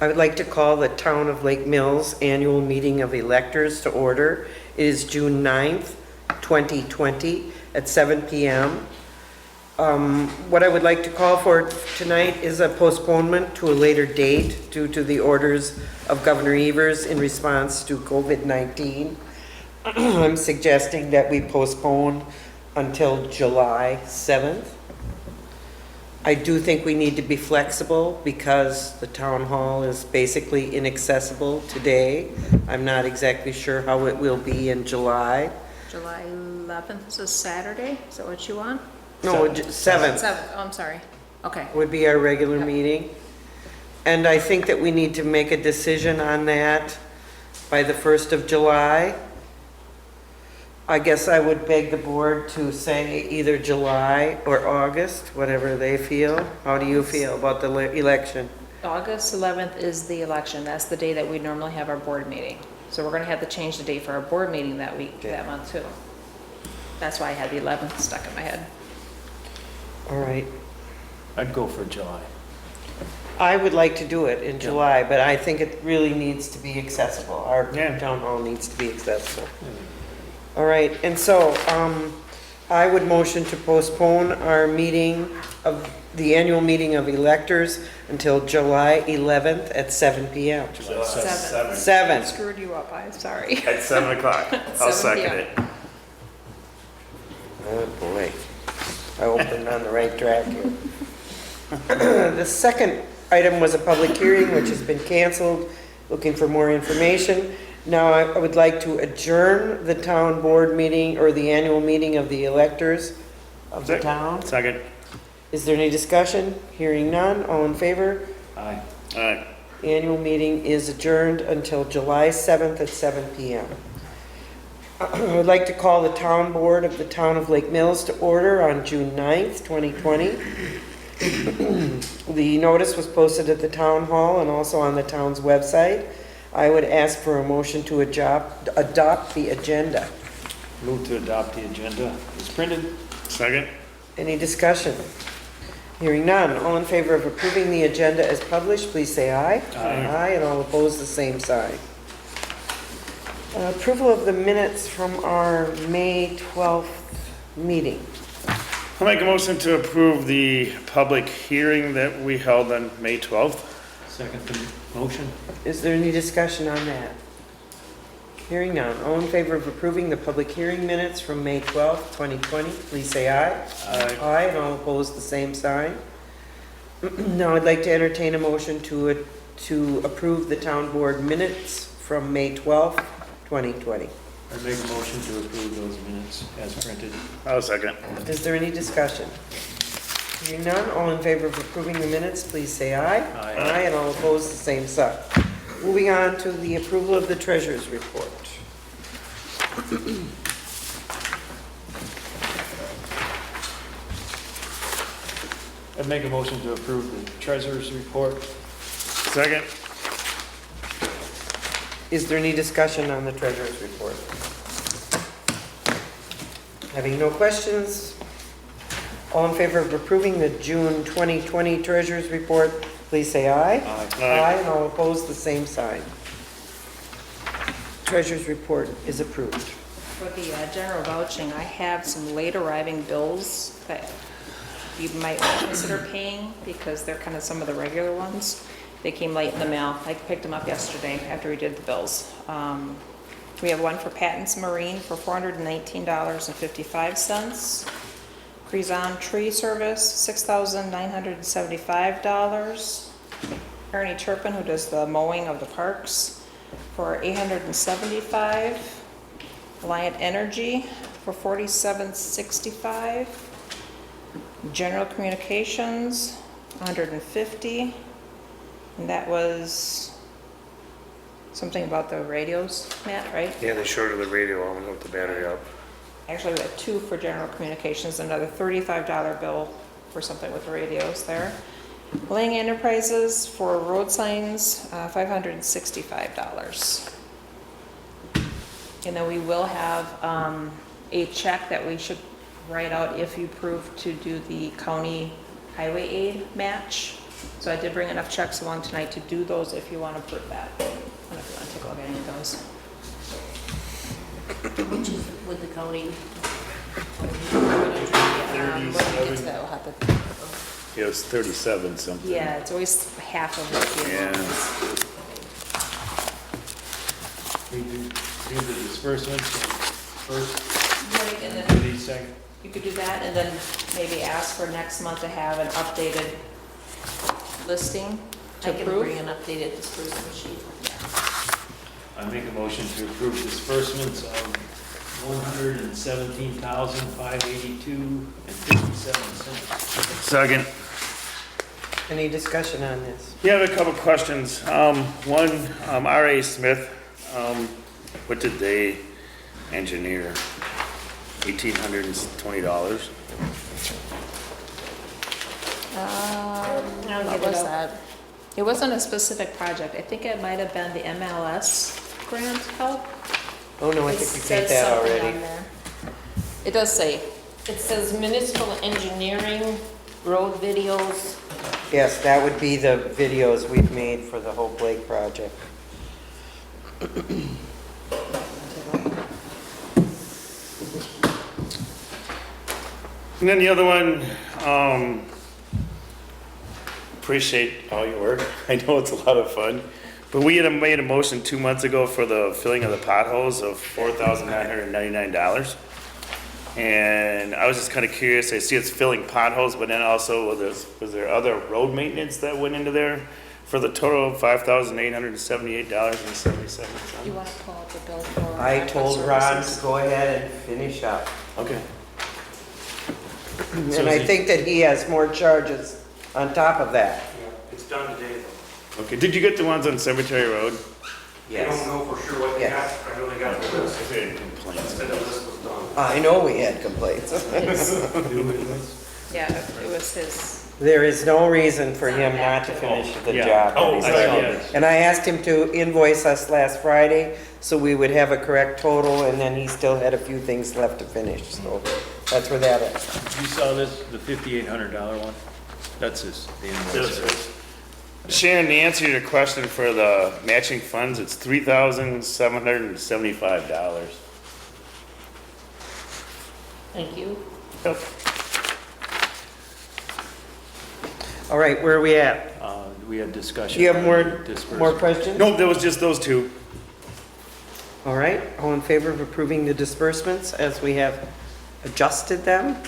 I would like to call the Town of Lake Mills Annual Meeting of Electors to order. It is June 9th, 2020 at 7 p.m. What I would like to call for tonight is a postponement to a later date due to the orders of Governor Evers in response to COVID-19. I'm suggesting that we postpone until July 7th. I do think we need to be flexible because the town hall is basically inaccessible today. I'm not exactly sure how it will be in July. July 11th is a Saturday? Is that what you want? No, 7th 7th, oh, I'm sorry. Okay. would be our regular Yep. meeting. And I think that we need to make a decision on that by the 1st of July. I guess I would beg the board to say either July or August, whatever they feel. How do you feel about the election? August 11th is the election. That's the day that we normally have our board meeting. So we're gonna have to change the date for our board meeting that week, Okay. that month too. That's why I had the 11th stuck in my head. All right. I'd go for July. I would like to do it in July, but I think it really needs to be accessible. Our Yeah. town hall needs to be accessible. All right, and so I would motion to postpone our meeting of, the annual meeting of electors until July 11th at 7 p.m. July Seven. 7. Screwed you up, I'm sorry. At 7 o'clock. I'll 7 second p.m. it. Oh, boy. I hope I'm on the right track here. The second item was a public hearing, which has been canceled, looking for more information. Now, I would like to adjourn the town board meeting or the annual meeting of the electors of the town. Second. Is there any discussion? Hearing none, all in favor? Aye. All right. The annual meeting is adjourned until July 7th at 7 p.m. I would like to call the town board of the town of Lake Mills to order on June 9th, 2020. The notice was posted at the town hall and also on the town's website. I would ask for a motion to adopt the agenda. Move to adopt the agenda as printed. Second. Any discussion? Hearing none. All in favor of approving the agenda as published, please say aye. Aye. Aye, and all opposed, the same sign. Approval of the minutes from our May 12th meeting. I'll make a motion to approve the public hearing that we held on May 12th. Second the motion. Is there any discussion on that? Hearing none. All in favor of approving the public hearing minutes from May 12th, 2020, please say aye. Aye. Aye, and all opposed, the same sign. Now I'd like to entertain a motion to approve the town board minutes from May 12th, 2020. I make a motion to approve those minutes as printed. I'll second. Is there any discussion? Hearing none, all in favor of approving the minutes, please say aye. Aye. Aye, and all opposed, the same sign. Moving on to the approval of the treasurer's report. I'd make a motion to approve the treasurer's report. Second. Is there any discussion on the treasurer's report? Having no questions, all in favor of approving the June 2020 treasurer's report, please say aye. Aye. Aye, and all opposed, the same sign. Treasurer's report is approved. For the general vouching, I have some late arriving bills that you might want to consider paying because they're kind of some of the regular ones. They came late in the mail. I picked them up yesterday after we did the bills. We have one for Patton's Marine for $419.55. Crezon Tree Service, $6,975. Ernie Turpin, who does the mowing of the parks, for $875. Alliant Energy for $47.65. General Communications, $150. And that was something about the radios, Matt, right? Yeah, they shorted the radio. I'm gonna hook the battery up. Actually, we had two for General Communications, another $35 bill for something with the radios there. Lang Enterprises for road signs, $565. And then we will have a check that we should write out if you prove to do the county highway aid match. So I did bring enough checks along tonight to do those if you want to prove that. And if you want to take a look at any of those. Which is with the county. When we get to that, we'll have to, It was 37 something. yeah, it's always half of what the Yeah. amount is. We do the disbursements first, Right, and do then these second. you could do that and then maybe ask for next month to have an updated listing I to can approve. bring an updated disbursement sheet. I make a motion to approve disbursements of $117,582.57. Second. Any discussion on this? Yeah, I have a couple questions. One, R.A. Smith, what did they engineer? $1,820? What was that? It wasn't a specific project. I think it might have been the MLS grant help. Oh, no, I It think we says paid that something already. on there. It does say, It says municipal engineering, road videos. Yes, that would be the videos we've made for the Hope Lake project. And then the other one, appreciate all your work. I know it's a lot of fun. But we had made a motion 2 months ago for the filling of the potholes of $4,999. And I was just kind of curious, I see it's filling potholes, but then also was there other road maintenance that went into there for the total of $5,878.77? you want to pull up the bill for. I told Ron to services? go ahead and finish up. Okay. And I think that he has more charges on top of that. It's done today, though. Okay, did you get the ones on Cemetery Road? I don't know for sure what they got, Yes. I know they got the list. Complaints. Said the list was done. I know we had complaints. Yeah, it was his. There is no reason for him not to finish the Yeah. job. that Oh, he's I done. saw yeah. this. And I asked him to invoice us last Friday, so we would have a correct total, and then he still had a few things left to finish, so that's where that is. You saw this, the $5,800 one? That's the invoice. Shannon, the answer to your question for the matching funds, it's $3,775. Thank you. Yep. All right, where are we at? We had discussion. Do you have on more disbursement. questions? Nope, there was just those two. All right, all in favor of approving the disbursements as we have adjusted them?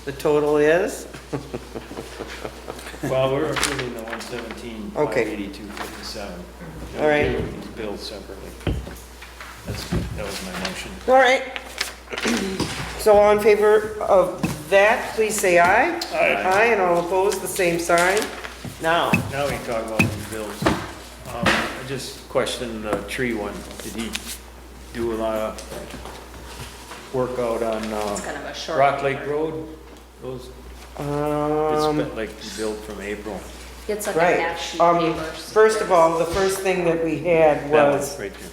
The total is? Well, we're approving the 117,582.57. All right. These bills separately. That was my motion. All right. So all in favor of that, please say aye. Aye. Aye, and all opposed, the same sign. Now, Now we can talk about these bills. I just questioned the tree one. Did he do a lot of work out on It's kind of a short. Rock Lake Road? Those, it's like he billed from April. It's like a right. half sheet paper. First of all, the first thing that we had That one, was right there.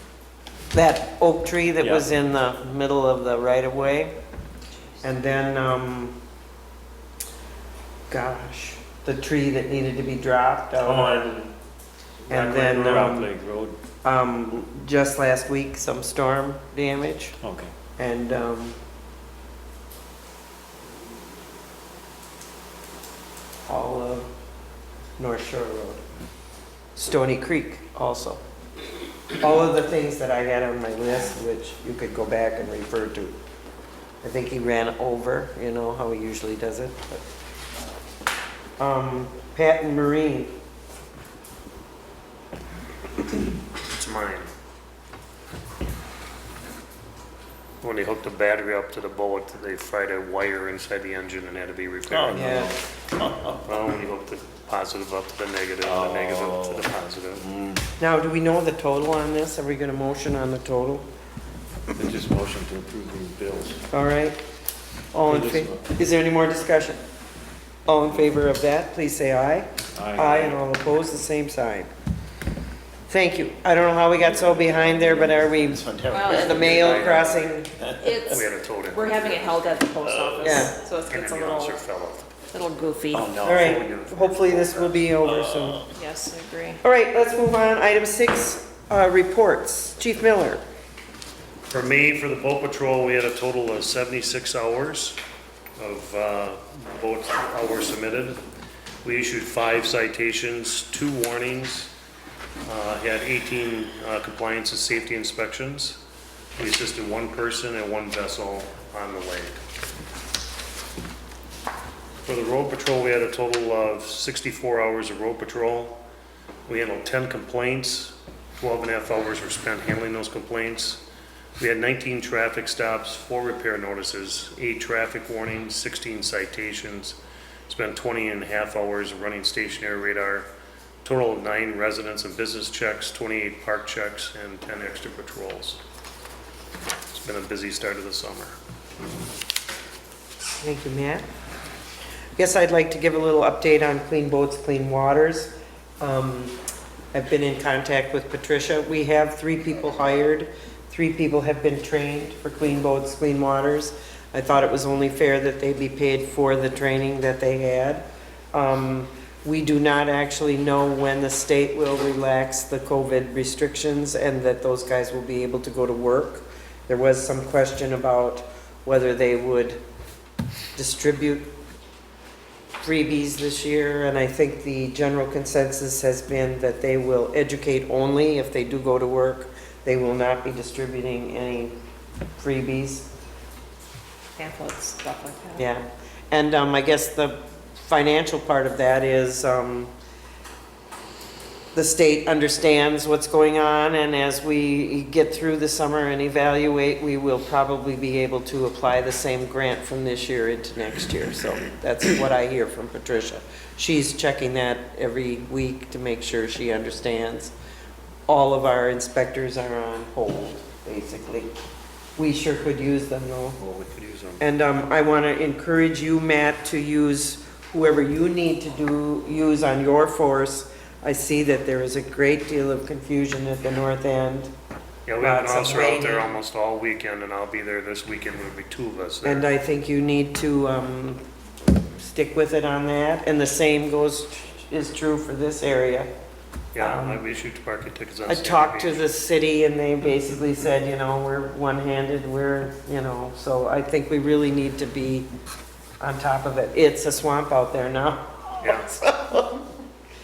that oak tree that Yeah. was in the middle of the right of way. And then, gosh, the tree that needed to be dropped out on. And then, Rock Lake Road. just last week, some storm damage. Okay. And, all of North Shore Road. Stony Creek also. All of the things that I had on my list, which you could go back and refer to. I think he ran over, you know, how he usually does it, but. Patton Marine, It's mine. When they hooked the battery up to the boat, they fried a wire inside the engine and had to be repaired. yeah. Well, when you hook the positive up to the negative, the negative to the positive. Now, do we know the total on this? Are we gonna motion on the total? I just motion to approve these bills. All right. All in For this favor, is there any more discussion? All in favor of that, please say aye. Aye, and all opposed, the same sign. Thank you. I don't know how we got so behind there, but are we, is Well, the mail crossing? it's, We had a total. we're having it held at the post Yeah. office, so it's And it's a then the little, officer fell off little goofy. Oh, no. All right, hopefully this will be over soon. Yes, I agree. All right, let's move on. Item 6, reports. Chief Miller. For me, for the boat patrol, we had a total of 76 hours of boat hours submitted. We issued 5 citations, 2 warnings, had 18 compliance and safety inspections. We assisted 1 person and 1 vessel on the lake. For the road patrol, we had a total of 64 hours of road patrol. We handled 10 complaints, 12 and a half hours were spent handling those complaints. We had 19 traffic stops, 4 repair notices, 8 traffic warnings, 16 citations, spent 20 and a half hours running stationary radar, total of 9 residence and business checks, 28 park checks, and 10 extra patrols. It's been a busy start of the summer. Thank you, Matt. I guess I'd like to give a little update on Clean Boats, Clean Waters. I've been in contact with Patricia. We have 3 people hired. 3 people have been trained for Clean Boats, Clean Waters. I thought it was only fair that they be paid for the training that they had. We do not actually know when the state will relax the COVID restrictions and that those guys will be able to go to work. There was some question about whether they would distribute freebies this year, and I think the general consensus has been that they will educate only. If they do go to work, they will not be distributing any freebies. Pamphlets, stuff like that. Yeah, and I guess the financial part of that is the state understands what's going on, and as we get through the summer and evaluate, we will probably be able to apply the same grant from this year into next year. So that's what I hear from Patricia. She's checking that every week to make sure she understands. All of our inspectors are on hold, basically. We sure could use them though. Well, we could use them. And I want to encourage you, Matt, to use whoever you need to use on your force. I see that there is a great deal of confusion at the north end. Yeah, we have an Lots of officer out there waiting. almost all weekend, and I'll be there this weekend. There'll be 2 of us there. And I think you need to stick with it on that. And the same is true for this area. Yeah, I've issued parking tickets on I Sandy talked to Beach. the city and they basically said, you know, we're one-handed, so I think we really need to be on top of it. It's a swamp out there now. Yeah,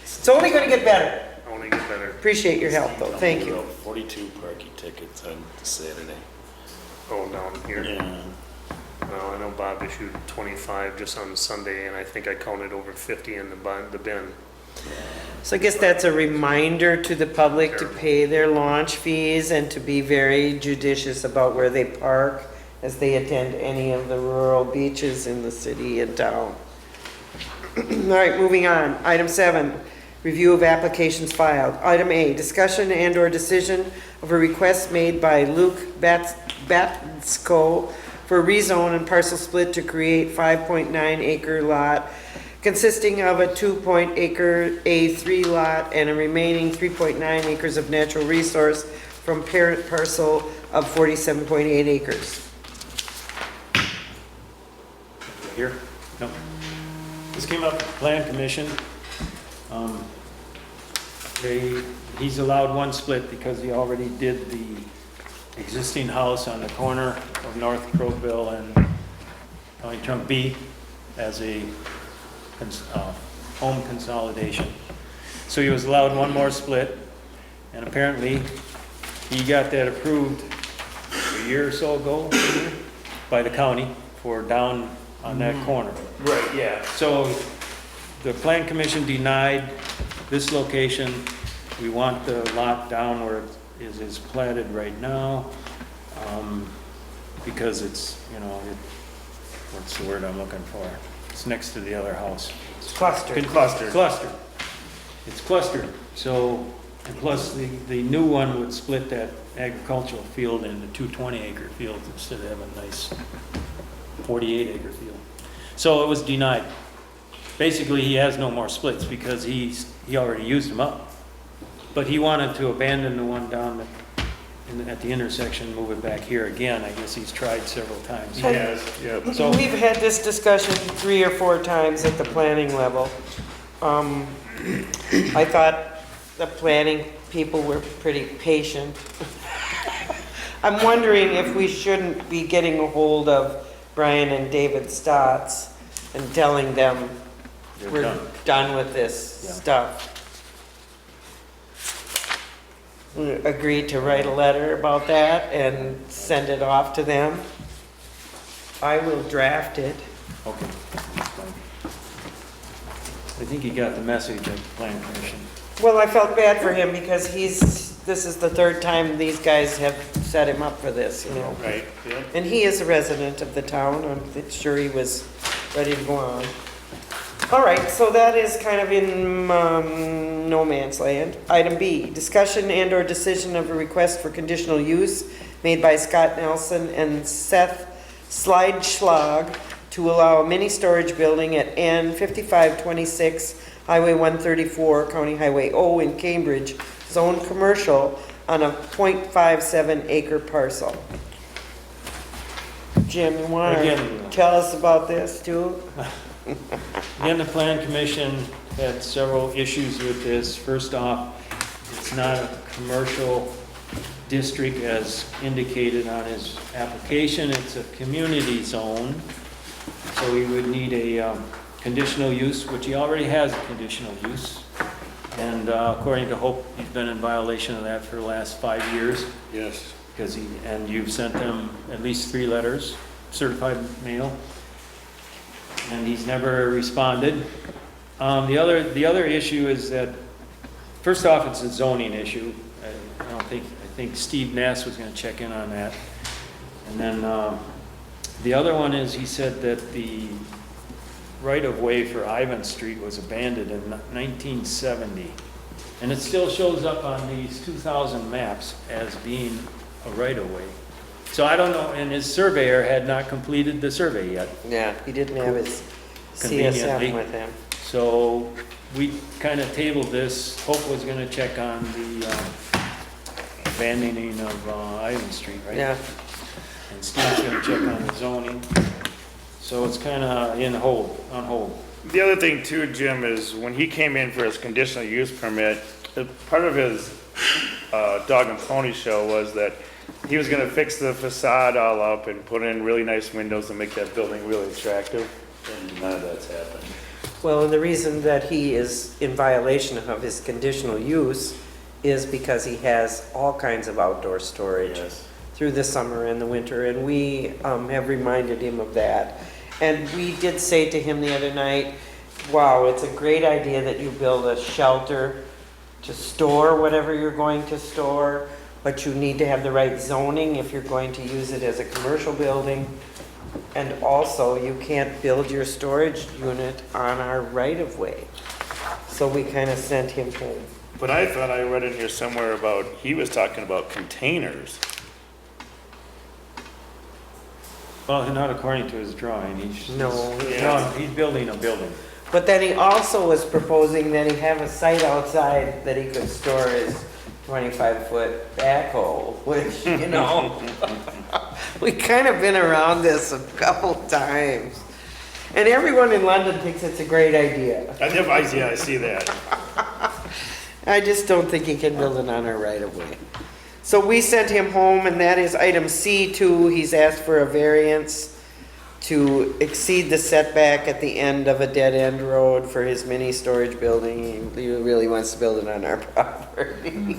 It's only gonna get better. only get better. Appreciate your help though, thank you. 42 parking tickets on Saturday. Oh, down here. Yeah. No, I know Bob issued 25 just on Sunday, and I think I counted over 50 in the bin. So I guess that's a reminder to the public to pay their launch fees and to be very judicious about where they park as they attend any of the rural beaches in the city and town. All right, moving on. Item 7, review of applications filed. Item A, discussion and/or decision of a request made by Luke Batsko for rezone and parcel split to create 5.9 acre lot consisting of a 2 acre A3 lot and a remaining 3.9 acres of natural resource from parent parcel of 47.8 acres. Here? No. This came up at the Plan Commission. He's allowed 1 split because he already did the existing house on the corner of North Crowville and County Trunk B as a home consolidation. So he was allowed 1 more split, and apparently he got that approved a year or so ago by the county for down on that corner. Right, yeah. So the Plan Commission denied this location. We want the lot down where it is platted right now, because it's, what's the word I'm looking for? It's next to the other house. Clustered. Clustered. It's clustered. So, and plus the new one would split that agricultural field into 2 20-acre fields instead of having a nice 48-acre field. So it was denied. Basically, he has no more splits because he already used them up. But he wanted to abandon the one down at the intersection, move it back here again. I guess he's tried several times. Yes, yeah. So, We've had this discussion 3 or 4 times at the planning level. I thought the planning people were pretty patient. I'm wondering if we shouldn't be getting a hold of Brian and David Stotts and telling them they're we're done. done with this Yeah. stuff. We agreed to write a letter about that and send it off to them. I will draft it. Okay. I think he got the message at the plan commission. Well, I felt bad for him because this is the 3rd time these guys have set him up for this, you know. Right, yeah. And he is a resident of the town. I'm sure he was ready to go on. All right, so that is kind of in no man's land. Item B, discussion and/or decision of a request for conditional use made by Scott Nelson and Seth Slidschlag to allow a mini storage building at N 5526 Highway 134, County Highway O in Cambridge, zone commercial on a .57 acre parcel. Jim, you want to Again. tell us about this too? Again, the plan commission had several issues with this. First off, it's not a commercial district as indicated on his application. It's a community zone. So he would need a conditional use, which he already has a conditional use. And according to Hope, he's been in violation of that for the last 5 years. Yes. Because and you've sent him at least 3 letters, certified mail, and he's never responded. The other issue is that, first off, it's a zoning issue. I think Steve Nass was gonna check in on that. And then, the other one is, he said that the right-of-way for Ivan Street was abandoned in 1970. And it still shows up on these 2000 maps as being a right-of-way. So I don't know, and his surveyor had not completed the survey yet. Yeah, he didn't have his Conveniently. CSM with him. So we kind of tabled this. Hope was gonna check on the abandoning of Ivan Street, right? Yeah, And Steve's gonna check on the zoning. So it's kind of on hold. The other thing too, Jim, is when he came in for his conditional use permit, part of his dog and pony show was that he was gonna fix the facade all up and put in really nice windows and make that building really attractive. And none of that's happened. well, and the reason that he is in violation of his conditional use is because he has all kinds of outdoor storage Yes. through the summer and the winter, and we have reminded him of that. And we did say to him the other night, wow, it's a great idea that you build a shelter to store whatever you're going to store, but you need to have the right zoning if you're going to use it as a commercial building. And also, you can't build your storage unit on our right-of-way. So we kind of sent him home. But I thought I read in here somewhere about, he was talking about containers. Well, not according to his drawing. He's he's building a building. But then he also was proposing that he have a site outside that he could store his 25-foot backhoe, which, you know, we kind of been around this a couple times. And everyone in London thinks it's a great idea. I see that. I just don't think he can build it on our right-of-way. So we sent him home, and that is item C2. He's asked for a variance to exceed the setback at the end of a dead-end road for his mini storage building. He really wants to build it on our property.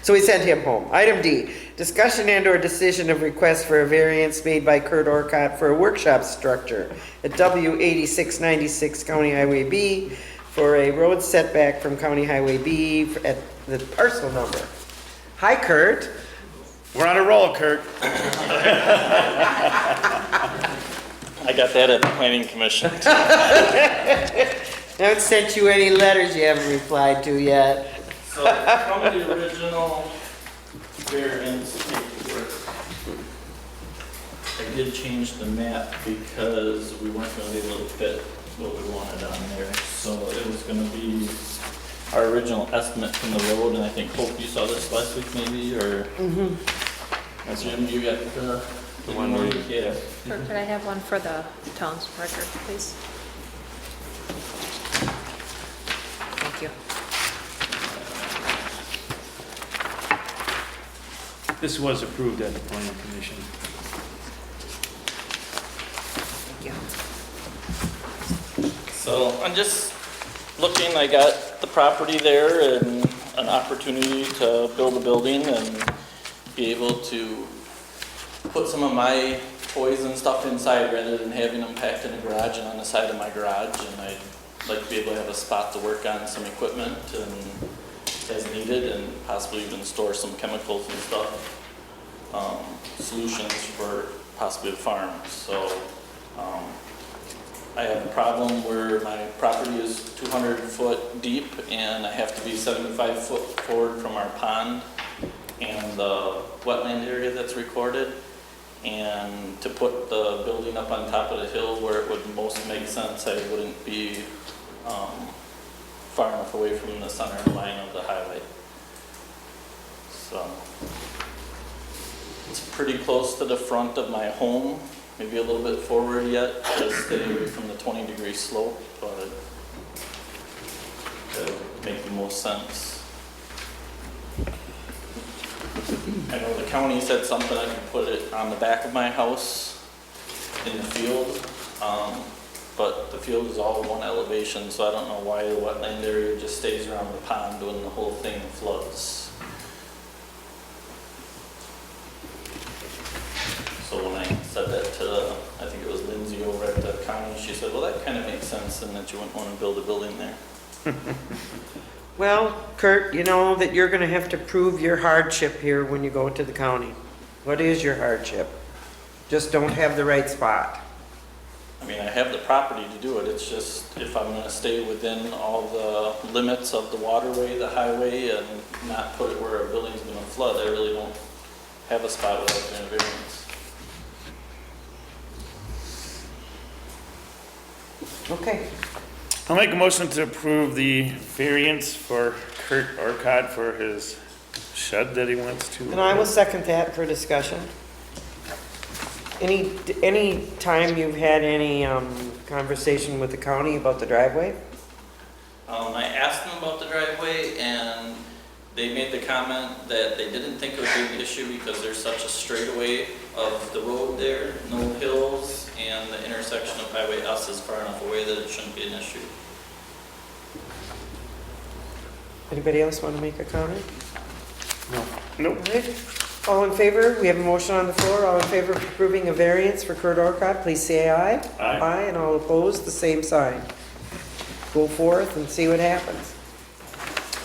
So we sent him home. Item D, discussion and/or decision of request for a variance made by Kurt Orcott for a workshop structure at W8696 County Highway B for a road setback from County Highway B at the parcel number. Hi, Kurt. We're on a roll, Kurt. I got that at the planning commission. I haven't sent you any letters you haven't replied to yet. So from the original variance paperwork, I did change the map because we weren't gonna be able to fit what we wanted on there. So it was gonna be our original estimate from the road, and I think, Hope, you saw this last week maybe, or? Jim, you got the one where you, yeah. Sure, could I have one for the town's record, please? Thank you. This was approved at the planning commission. Thank you. So I'm just looking, I got the property there and an opportunity to build a building and be able to put some of my toys and stuff inside rather than having them packed in a garage and on the side of my garage. And I'd like to be able to have a spot to work on some equipment and as needed, and possibly even store some chemicals and stuff, solutions for possibly the farm. So I have a problem where my property is 200 foot deep and I have to be 75 foot forward from our pond and the wetland area that's recorded. And to put the building up on top of the hill where it would most make sense, I wouldn't be far enough away from the center line of the highway. So it's pretty close to the front of my home, maybe a little bit forward yet to stay away from the 20-degree slope, but that would make the most sense. I know the county said something, I could put it on the back of my house in the field, but the field is all one elevation, so I don't know why the wetland area just stays around the pond when the whole thing floods. So when I said that to, I think it was Lindsay over at the county, she said, well, that kind of makes sense, and that you wouldn't want to build a building there. Well, Kurt, you know that you're gonna have to prove your hardship here when you go to the county. What is your hardship? Just don't have the right spot. I mean, I have the property to do it, it's just if I'm gonna stay within all the limits of the waterway, the highway, and not put it where a building's gonna flood, I really don't have a spot without doing a variance. Okay. I'll make a motion to approve the variance for Kurt Orcott for his shed that he wants to. And I will second that for discussion. Any time you've had any conversation with the county about the driveway? I asked them about the driveway and they made the comment that they didn't think it would be an issue because there's such a straightaway of the road there, no hills, and the intersection of Highway S is far enough away that it shouldn't be an issue. Anybody else want to make a comment? No. Nope. All right. All in favor? We have a motion on the floor. All in favor of approving a variance for Kurt Orcott, please say aye. Aye. Aye, and all opposed, the same sign. Go forth and see what happens.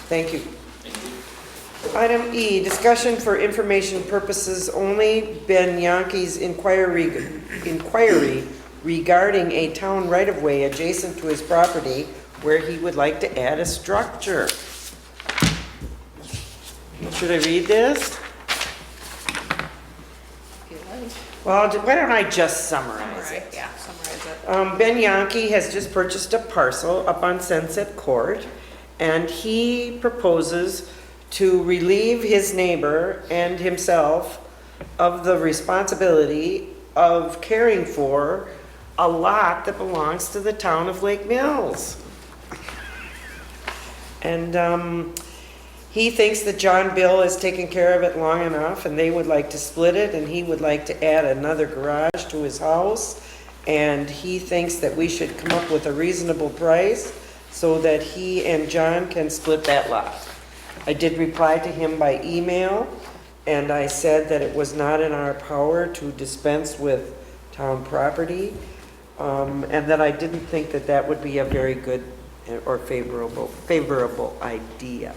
Thank you. Thank you. Item E, discussion for information purposes only. Ben Yankee's inquiry regarding a town right-of-way adjacent to his property where he would like to add a structure. Should I read this? If you like. Well, why don't I just summarize it? Yeah, summarize it. Ben Yankee has just purchased a parcel up on Sunset Court, and he proposes to relieve his neighbor and himself of the responsibility of caring for a lot that belongs to the town of Lake Mills. And he thinks that John Bill has taken care of it long enough, and they would like to split it, and he would like to add another garage to his house. And he thinks that we should come up with a reasonable price so that he and John can split that lot. I did reply to him by email, and I said that it was not in our power to dispense with town property, and that I didn't think that that would be a very good or favorable idea.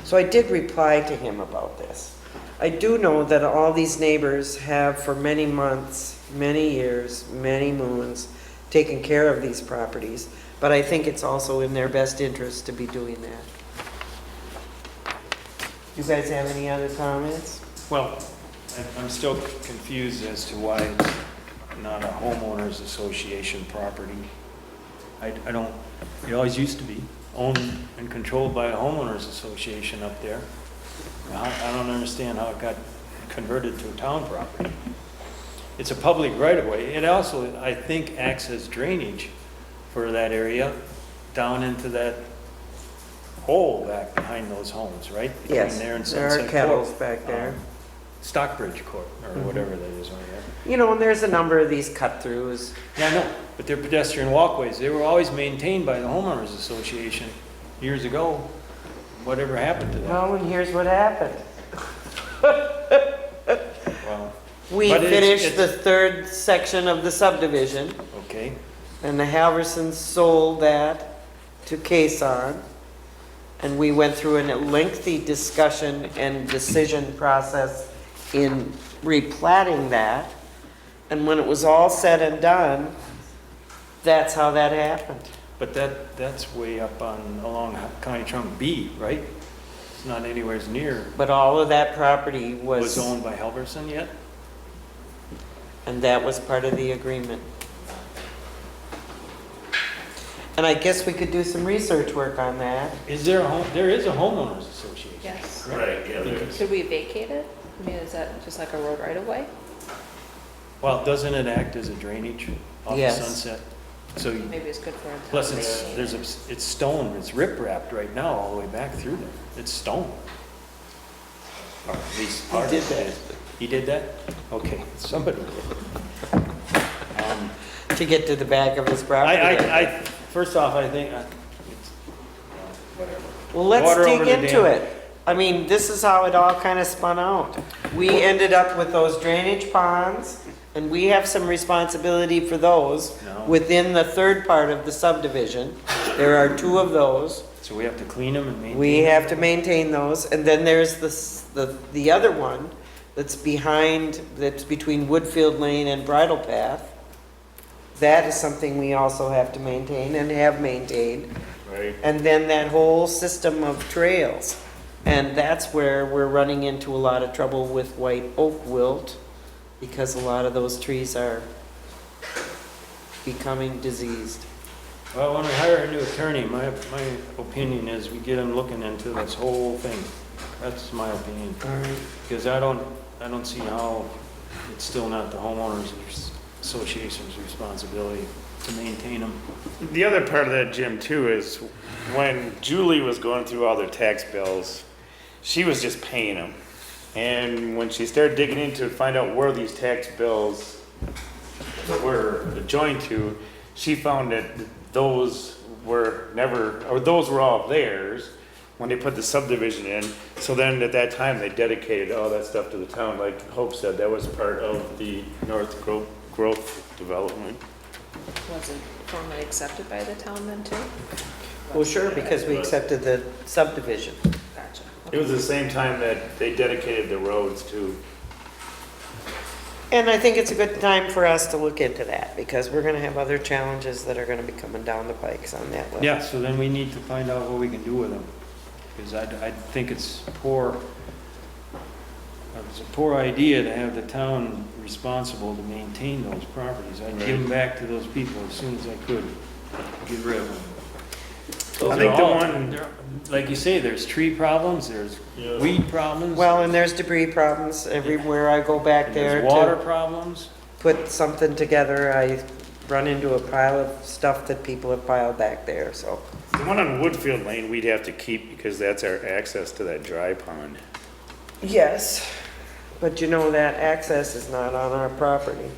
So I did reply to him about this. I do know that all these neighbors have for many months, many years, many moons, taken care of these properties, but I think it's also in their best interest to be doing that. You guys have any other comments? Well, I'm still confused as to why it's not a homeowners association property. I don't, it always used to be. owned and controlled by a homeowners association up there. I don't understand how it got converted to a town property. It's a public right-of-way. It also, I think, acts as drainage for that area down into that hole back behind those homes, right? Between Yes, there and there are Sunset kettles Court. back there. Stockbridge Court, or whatever that is on there. You know, and there's a number of these cut-throughs. Yeah, I know, but they're pedestrian walkways. They were always maintained by the homeowners association years ago. Whatever happened to that? Well, and here's what happened. Well, We But it's- finished the it's- third section of the subdivision, okay, and the Halversons sold that to Kason. And we went through a lengthy discussion and decision process in replatting that. And when it was all said and done, that's how that happened. but that's way up along County Trunk B, right? It's not anywhere near. But all of that property Was owned by Halverson yet? and that was part of the agreement. And I guess we could do some research work on that. Is there there is a homeowners association? Yes. correct? Right, yeah, there is. Could we vacate it? I mean, is that just like a road right away? Well, doesn't it act as a drainage off the Yes. Sunset? So, Maybe it's good for. a plus town it's, meeting. it's stone, it's rip-wrapped right now all the way back through there. It's stone. Or at least part of did it that. is. He did that? Okay, somebody did. To get to the back of his property. First off, I think, it's, whatever. Well, let's Water dig over the into dam. it. I mean, this is how it all kind of spun out. We ended up with those drainage ponds, and we have some responsibility for those No. within the third part of the subdivision. There are 2 of those. So we have to clean them and maintain We them? have to maintain those, and then there's the other one that's between Woodfield Lane and Bridle Path. That is something we also have to maintain and have maintained. Right. And then that whole system of trails. And that's where we're running into a lot of trouble with white oak wilt, because a lot of those trees are becoming diseased. Well, when we hire a new attorney, my opinion is we get him looking into this whole thing. That's my opinion. Because I don't see how it's still not the homeowners association's responsibility to maintain them. The other part of that, Jim, too, is when Julie was going through all their tax bills, she was just paying them. And when she started digging into it, find out where these tax bills were joined to, she found that those were never, or those were all theirs when they put the subdivision in. So then at that time, they dedicated all that stuff to the town. Like Hope said, that was part of the North Growth Development. Was it formally accepted by the town then too? Well, sure, because we accepted the subdivision. Gotcha. It was the same time that they dedicated the roads to. And I think it's a good time for us to look into that, because we're gonna have other challenges that are gonna be coming down the pikes on that level. Yeah, so then we need to find out what we can do with them. Because I think it's a poor idea to have the town responsible to maintain those properties. I'd give them back to those people as soon as I could, get rid of them. I think the one, Like you say, there's tree problems, there's weed problems. Well, and there's debris problems everywhere I go back and there there's water to problems. put something together. I run into a pile of stuff that people have piled back there, so. the one on Woodfield Lane, we'd have to keep because that's our access to that dry pond. Yes, but you know that access is not on our property.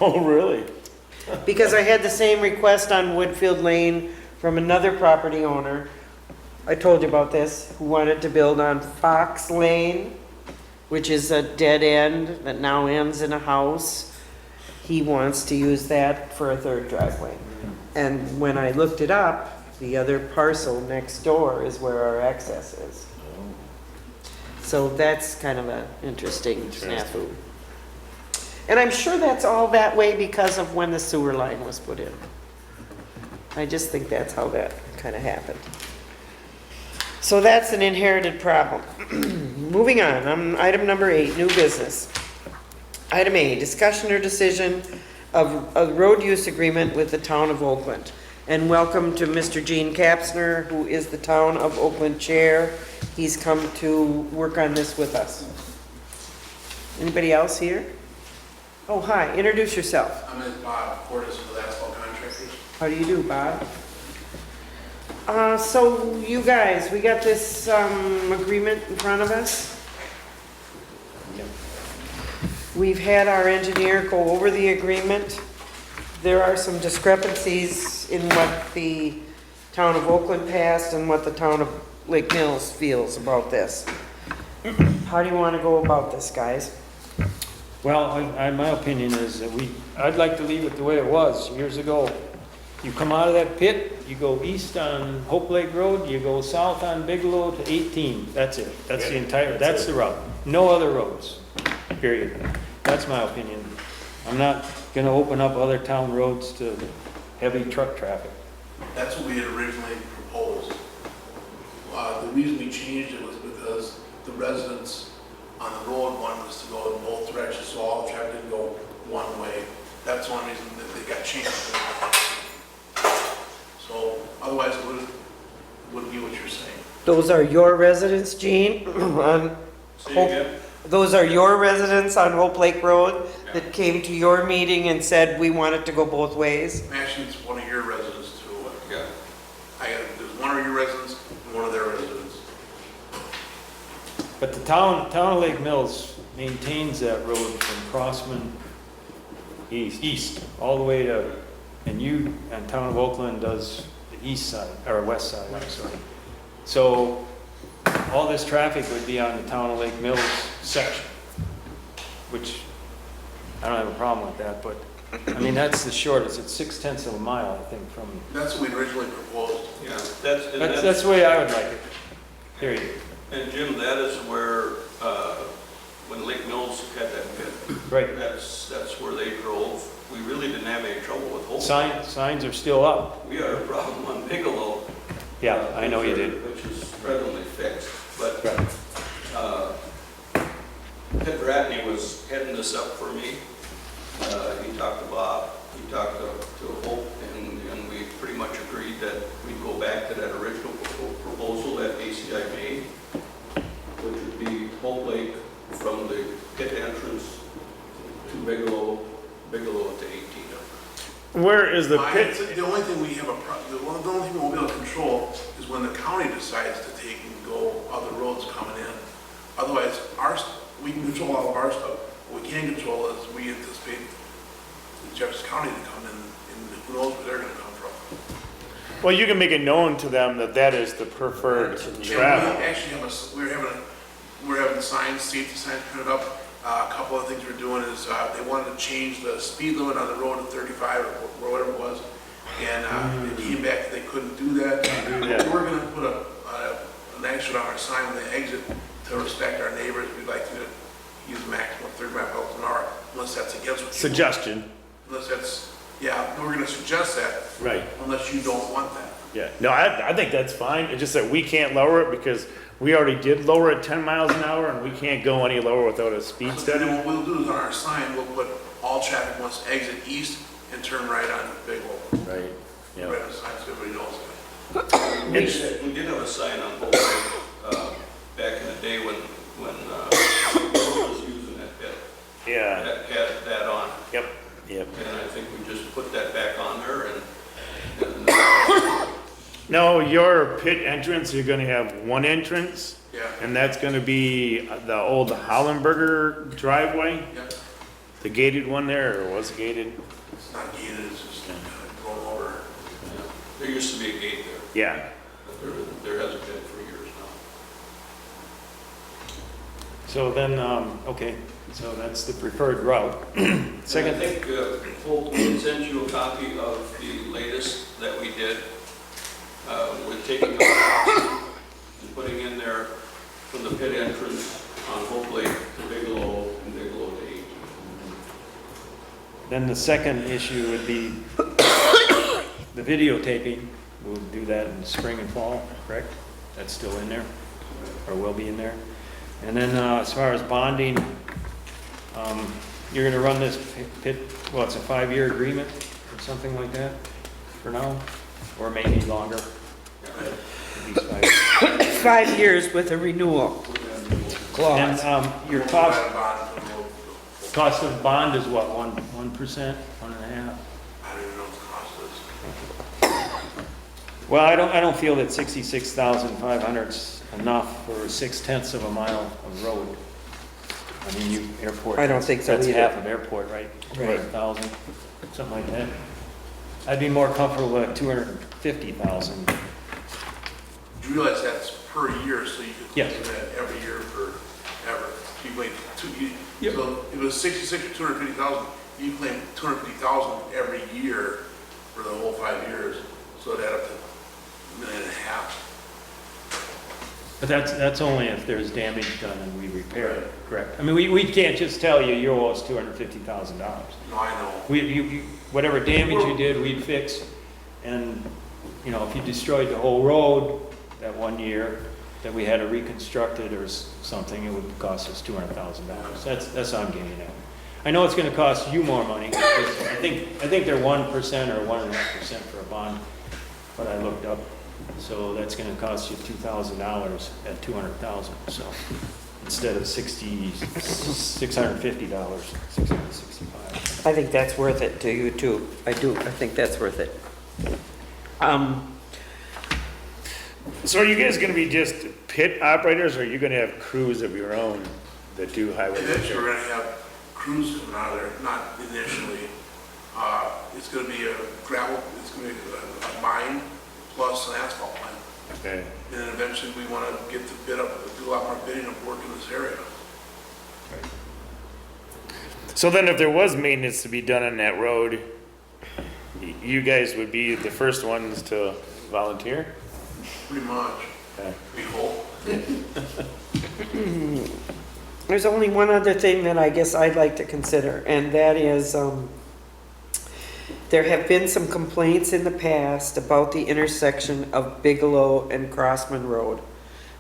Oh, really? Because I had the same request on Woodfield Lane from another property owner. I told you about this, who wanted to build on Fox Lane, which is a dead end that now ends in a house. He wants to use that for a third driveway. And when I looked it up, the other parcel next door is where our access is. So that's kind of an interesting snafu. And I'm sure that's all that way because of when the sewer line was put in. I just think that's how that kind of happened. So that's an inherited problem. Moving on, item number 8, new business. Item A, discussion or decision of a road use agreement with the town of Oakland. And welcome to Mr. Gene Kapsner, who is the Town of Oakland Chair. He's come to work on this with us. Anybody else here? Oh, hi, introduce yourself. I'm in Bob Portis with Asphalt Contractors. How do you do, Bob? So you guys, we got this, agreement in front of us. We've had our engineer go over the agreement. There are some discrepancies in what the town of Oakland passed and what the town of Lake Mills feels about this. How do you want to go about this, guys? Well, my opinion is that I'd like to leave it the way it was years ago. You come out of that pit, you go east on Hope Lake Road, you go south on Bigelow to 18. That's it. That's the entire, that's the route. No other roads, period. That's my opinion. I'm not gonna open up other town roads to heavy truck traffic. That's what we had originally proposed. The reason we changed it was because the residents on the road wanted us to go in both directions, so all the traffic didn't go one way. That's one reason that they got changed. So otherwise it wouldn't be what you're saying. Those are your residents, Gene? On Hope- Those are your residents on Hope Lake Road that came to your meeting and said we want it to go both ways? Actually, it's one of your residents too. Yeah. There's one of your residents and one of their residents. But the town of Lake Mills maintains that road from Crossman east, all the way to, and town of Oakland does the east side, or west side, I'm sorry. So, all this traffic would be on the town of Lake Mills section, which, I don't have a problem with that, but, I mean, that's the shortest, it's 6/10 of a mile, I think, from, That's what we originally proposed. Yeah, that's the way I would like it, period. and Jim, that is where, when Lake Mills had that pit, Right. that's where they drove. We really didn't have any trouble with Hope. Signs are still up. We had a problem on Bigelow. Yeah, I know you did. Which is presently fixed, but, Right. Ted Ratney was heading this up for me. He talked to Bob, he talked to Hope, and we pretty much agreed that we'd go back to that original proposal that ACI made, which would be Hope Lake from the pit entrance to Bigelow to 18. Where is the pit? The only thing we have the only thing we'll be able to control is when the county decides to take and go other roads coming in. Otherwise, we can control all of our stuff. What we can control is we anticipate Jefferson County to come in, and who knows where they're gonna come from. Well, you can make it known to them that that is the preferred And travel. we actually we're having signs, safety signs printed up. A couple of things we're doing is, they wanted to change the speed limit on the road to 35 or whatever it was. And, they came back that they couldn't do that. We're gonna put an exit on our sign when they exit to respect our neighbors. We'd like to use maximum 35 miles an hour, unless that's against what you Suggestion. Unless that's, yeah, we're gonna suggest that, Right. unless you don't want that. Yeah. No, I think that's fine. It's just that we can't lower it because we already did lower it 10 miles an hour and we can't go any lower without a speed So study. then what we'll do is on our sign, we'll put all traffic must exit east and turn right on Bigelow. Right. Yeah. Right on the sign so everybody knows it. We did have a sign on Hope Lake, back in the day when Bigelow was using that pit. Yeah. That had that on, Yep. Yep. and I think we just put that back on there and No, your pit entrance, you're gonna have one entrance, Yeah, and that's gonna be the old Hollenberger driveway, yeah. the gated one there, or was it gated? It's not gated, it's just going over. there used to be a gate there, Yeah. but there hasn't been for years now. So then, okay, so that's the preferred route. Second, And I think Hope did send you a copy of the latest that we did with taking out and putting in there from the pit entrance on Hope Lake to Bigelow and Bigelow to 18. then the second issue would be the videotaping. We'll do that in spring and fall, correct? That's still in there, or will be in there. And then as far as bonding, you're gonna run this pit, well, it's a 5-year agreement or something like that for now? or maybe longer. At least 5 years. 5 years with a renewal And clause. your We'll cost, provide a bond for the road. cost of bond is what, 1%, 1.5%? I don't even know what the cost is. Well, I don't feel that 66,500 is enough for 0.6 of a mile of road. I mean, you, airport. I don't think so That's either. half of airport, right? 200,000, something like that. I'd be more comfortable with 250,000. You realize that's per year, so you could Yes. do that every year forever. You wait Yep. so it was 66 or 250,000, you claim 250,000 every year for the whole 5 years, so it'd add up to $1.5 million. But that's only if there's damage done and we repair it, correct? I mean, we can't just tell you, you owe us $250,000. No, I know. Whatever damage you did, we'd fix. And, you know, if you destroyed the whole road that 1 year, that we had to reconstruct it or something, it would cost us $200,000. That's what I'm getting at. I know it's gonna cost you more money, because I think they're 1% or 1.5% for a bond, what I looked up. So that's gonna cost you $2,000 at 200,000, so instead of $650, 665. I think that's worth it to you too. I do, I think that's worth it. So are you guys gonna be just pit operators, or are you gonna have crews of your own that do highway Eventually, repair? we're gonna have crews coming out of there, not initially. It's gonna be a gravel, it's gonna be a mine plus an asphalt plant. Okay. And then eventually, we wanna get the bid up, do a lot more bidding of work in this area. So then if there was maintenance to be done on that road, you guys would be the first ones to volunteer? Pretty much, Okay. we hope. There's only one other thing that I guess I'd like to consider, and that is, there have been some complaints in the past about the intersection of Bigelow and Crossman Road,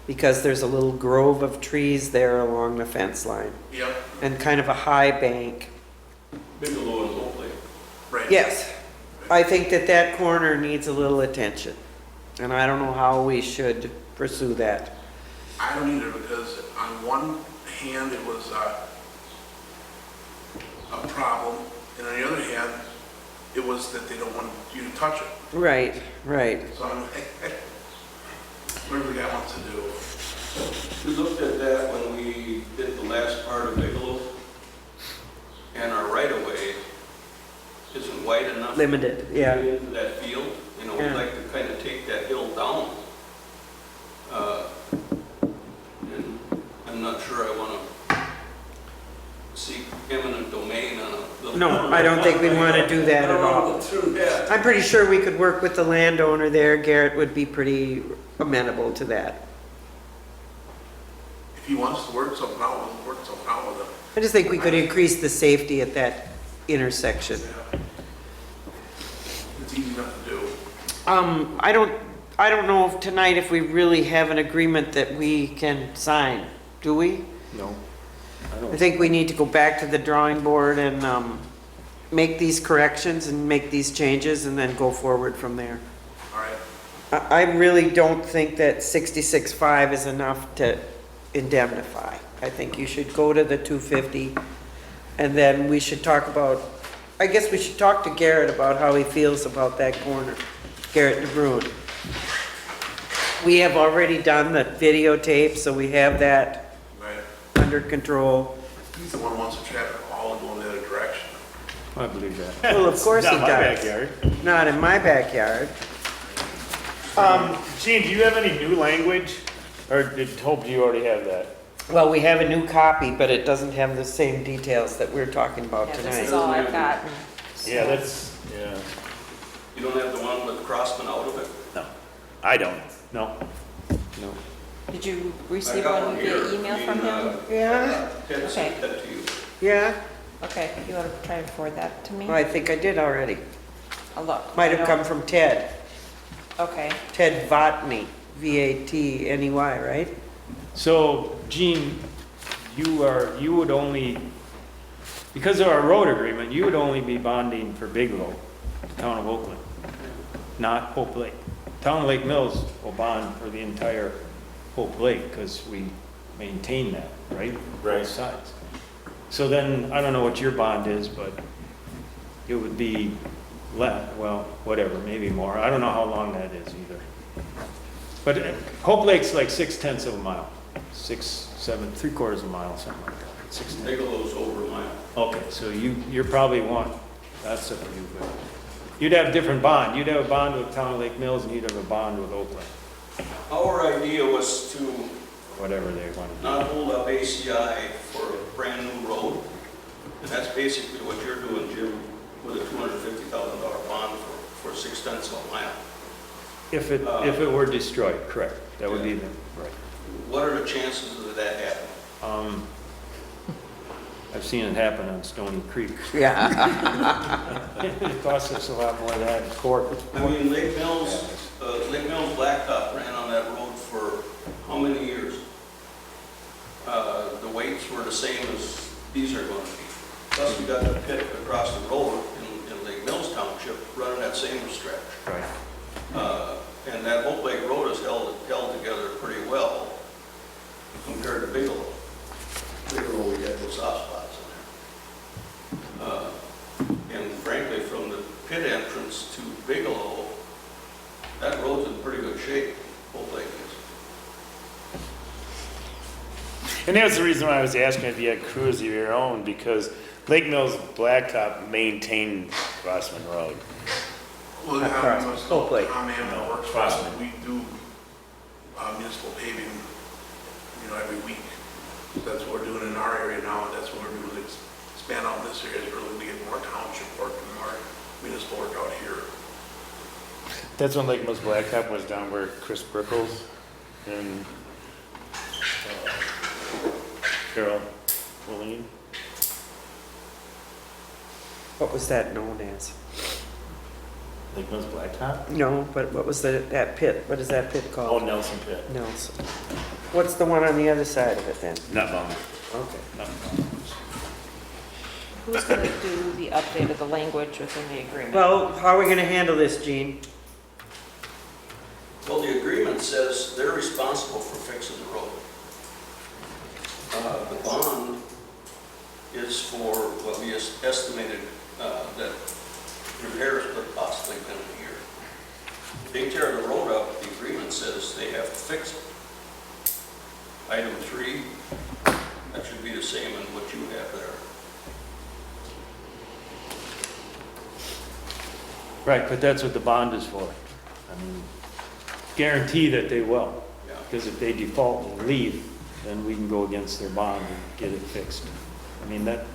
because there's a little grove of trees there along the fence line, Yep, and kind of a high bank. Bigelow and Oakley. right. Yes, I think that that corner needs a little attention, and I don't know how we should pursue that. I don't either, because on one hand, it was a problem, and on the other hand, it was that they don't want you to touch it. Right, right. So I'm like, whatever the guy wants to do. We looked at that when we did the last part of Bigelow, and our right-of-way isn't wide enough. Limited, To yeah. get into that field, you know, we'd Yeah. like to kind of take that hill down. And I'm not sure I want to seek eminent domain on a little. No, I don't think we want to do that I at don't want to all. go through that. I'm pretty sure we could work with the landowner there. Garrett would be pretty amenable to that. If he wants to work something out, we'll work something out with him. I just think we could increase the safety at that intersection. Yeah. It's easy enough to do. I don't know if tonight if we really have an agreement that we can sign, do we? No. I think we need to go back to the drawing board and, make these corrections and make these changes and then go forward from there. All right. I really don't think that 66.5 is enough to indemnify. I think you should go to the 250, and then we should talk about, I guess we should talk to Garrett about how he feels about that corner, Garrett DeBruin. We have already done the videotape, so we have that Right. under control. He's the one who wants the traffic all to go in the other direction. I believe that. Well, of course he Not my does. backyard. Not in my backyard. Gene, do you have any new language? Or did Hope, do you already have that? Well, we have a new copy, but it doesn't have the same details that we're talking about Yeah, tonight. this is all I've got. Yeah, that's, yeah. You don't have the one with Crossman out of it? No, I don't. No, no. Did you I receive got one here. via email from him? Yeah, Ted sent that to you. yeah. Okay, you want to try and forward that to me? Well, I think I did already. I'll look. Might I have come don't- from Ted. Okay, Ted Vatney, V-A-T-N-E-Y, right? So, Gene, you would only, because of our road agreement, you would only be bonding for Bigelow, the town of Oakland. not Hope Lake. Town of Lake Mills will bond for the entire Hope Lake, because we maintain that, right? Right. Both sides. So then, I don't know what your bond is, but it would be less, well, whatever, maybe more. I don't know how long that is either. But Hope Lake's like 6/10 of a mile, 6, 7, 3/4 of a mile, something like that. 6/10. Bigelow's over a mile. Okay, so you're probably one, that's up to you, but you'd have a different bond. You'd have a bond with Town of Lake Mills, and you'd have a bond with Oakland, Our idea was to whatever they want to do. not hold up ACI for a brand new road. And that's basically what you're doing, Jim, with a $250,000 bond for 6/10 of a mile. If it were destroyed, correct, that would be the, right. What are the chances of that happening? I've seen it happen on Stony Creek. Yeah. It costs us a lot more than that in court. I mean, Lake Mills Blacktop ran on that road for how many years? The weights were the same as these are going to be. Plus, we got the pit across the road in Lake Mills Township running that same stretch. Right. And that Hope Lake Road is held together pretty well compared to Bigelow. Bigelow, we got those soft spots in there. And frankly, from the pit entrance to Bigelow, that road's in pretty good shape, Hope Lake is. And that's the reason why I was asking if you had crews of your own, because Lake Mills Blacktop maintained Crossman Road. Well, Not Crossman, Hope Lake. Crossman works for us. We do municipal paving, every week. So that's what we're doing in our area now, and that's what we're doing, expand out this area, is really to get more township work and more municipal work out here. That's when Lake Mills Blacktop was down where Chris Brickles and Carol Willeen. What was that known as? Lake Mills Blacktop? No, but what was that pit? What is that pit Oh, called? Nelson Pit. Nelson. What's the one on the other side of it then? Nutbaum. Okay. Who's going to do the update of the language within the agreement? Well, how are we gonna handle this, Gene? Well, the agreement says they're responsible for fixing the road. The bond is for what we estimated that repairs could possibly been a year. If they tear the road up, the agreement says they have to fix it. Item 3, that should be the same in what you have there. Right, but that's what the bond is for. I mean, guarantee that they will. Yeah. Because if they default and leave, then we can go against their bond and get it fixed. I mean, that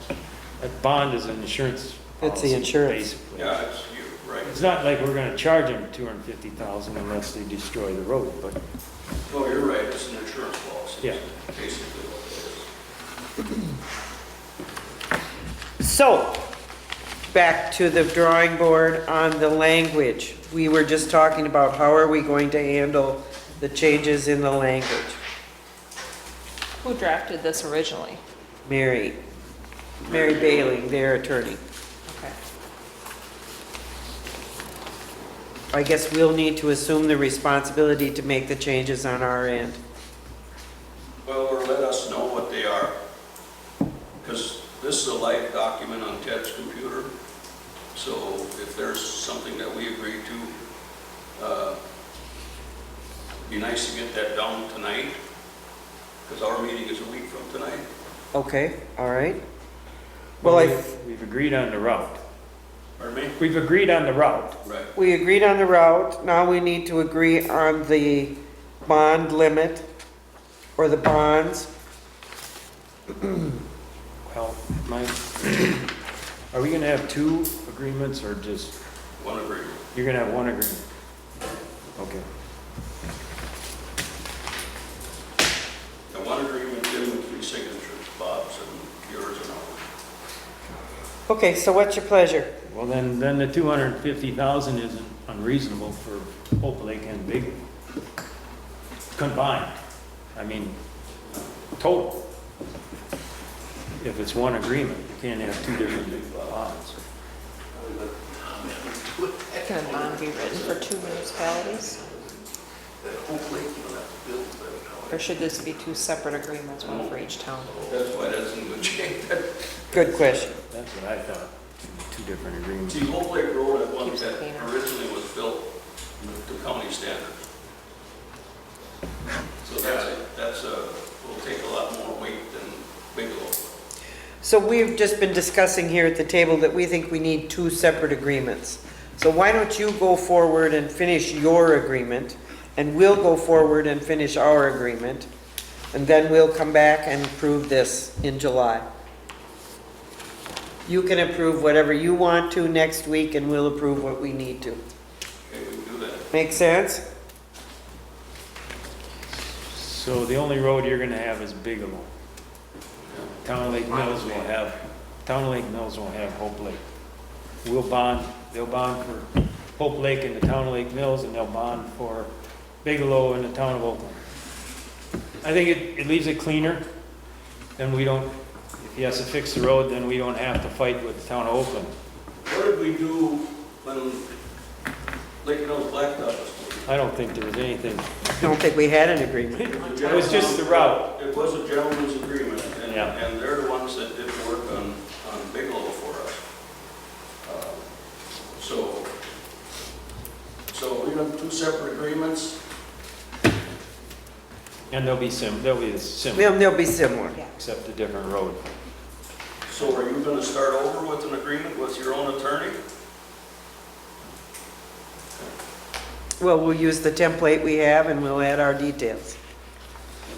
bond is an insurance It's the policy, insurance. basically. Yeah, it's you, right. It's not like we're gonna charge them $250,000 unless they destroy the road, but Oh, you're right, it's an insurance policy. Yeah. Basically what it is. So, back to the drawing board on the language. We were just talking about how are we going to handle the changes in the language. Who drafted this originally? Mary Bailey, their attorney. Okay. I guess we'll need to assume the responsibility to make the changes on our end. Well, or let us know what they are. Because this is a live document on Ted's computer. So if there's something that we agree to, it'd be nice to get that done tonight. Because our meeting is a week from tonight. Okay, all right. Well, we've agreed on the route. Pardon me? We've agreed on the route. Right. we agreed on the route. Now we need to agree on the bond limit or the bonds. Well, are we gonna have 2 agreements or just, One agreement. you're gonna have 1 agreement? Okay. And one agreement, Jim, with 3 signatures, Bob's and yours and ours. Okay, so what's your pleasure? Well, then the 250,000 isn't unreasonable for Hope Lake and Bigelow combined. I mean, total. If it's one agreement, you can't have 2 different bonds. Can a bond be written for 2 municipalities? That Hope Lake, you don't have to build that. Or should this be 2 separate agreements, one for each town? That's why that's in good shape. Good question. That's what I thought, two different agreements. See, Hope Lake Road at one Keeps it that cleaner. originally was built to county standards. So will take a lot more weight than Bigelow. So we've just been discussing here at the table that we think we need 2 separate agreements. So why don't you go forward and finish your agreement, and we'll go forward and finish our agreement, and then we'll come back and approve this in July. You can approve whatever you want to next week, and we'll approve what we need to. Okay, we can do that. Make sense? So the only road you're gonna have is Bigelow. Town of Lake Mills will have Hope Lake. They'll bond for Hope Lake and the town of Lake Mills, and they'll bond for Bigelow and the town of Oakland. I think it leaves it cleaner, and we don't, if he has to fix the road, then we don't have to fight with the town of Oakland. What did we do when Lake Mills Blacktop was put? I don't think there was anything. I don't think we had an agreement. It was just the route. It was a gentleman's agreement, Yeah. and they're the ones that did the work on Bigelow for us. So we have 2 separate agreements. And they'll be similar, They'll be similar. Yeah. except a different road. So are you gonna start over with an agreement with your own attorney? Well, we'll use the template we have, and we'll add our details.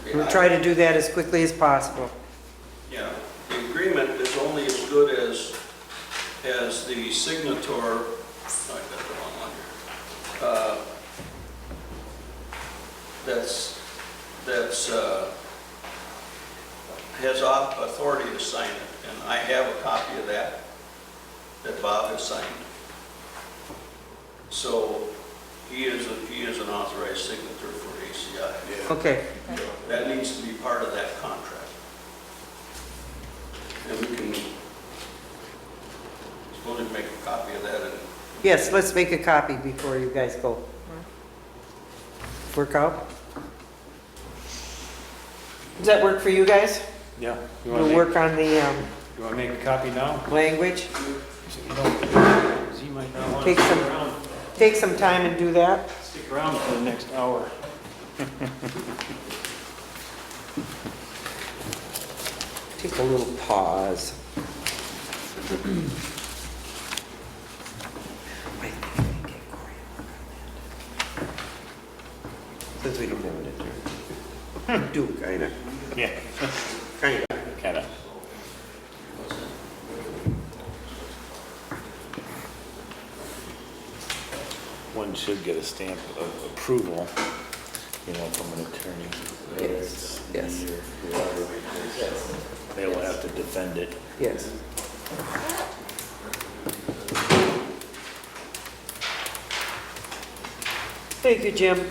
Okay, We'll try to do that as quickly as possible. Yeah, the agreement is only as good as the signator, I got the wrong one here. Has authority to sign it, and I have a copy of that Bob has signed. So he is an authorized signature for ACI. Okay, That needs to be part of that contract. And we can, supposed to make a copy of that and yes, let's make a copy before you guys go. Work out? Does that work for you guys? Yeah. You We'll work on the wanna make a copy now? language. He might not wanna Take stick some- around. Take some time and do that. Stick around for the next hour. Take a little pause. Since we don't have an attorney. Do, kinda, Yeah, kinda. kinda. One should get a stamp of approval, from an attorney. Yes, yes. Or whoever. They will have to defend it. Yes. Thank you, Jim.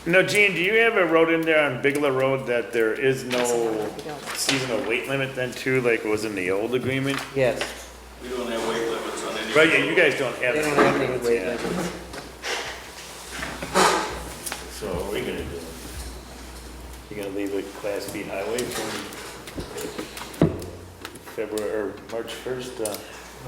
No, Gene, do you have a road in there on Bigelow Road that there is no seasonal weight limit then too, like was in the old agreement? Yes. we don't have weight limits on any. Right, yeah, you guys don't have. They don't the have any limits, weight yeah. limits. So what are we gonna do? You gonna leave it Class B highway from February, or March 1st?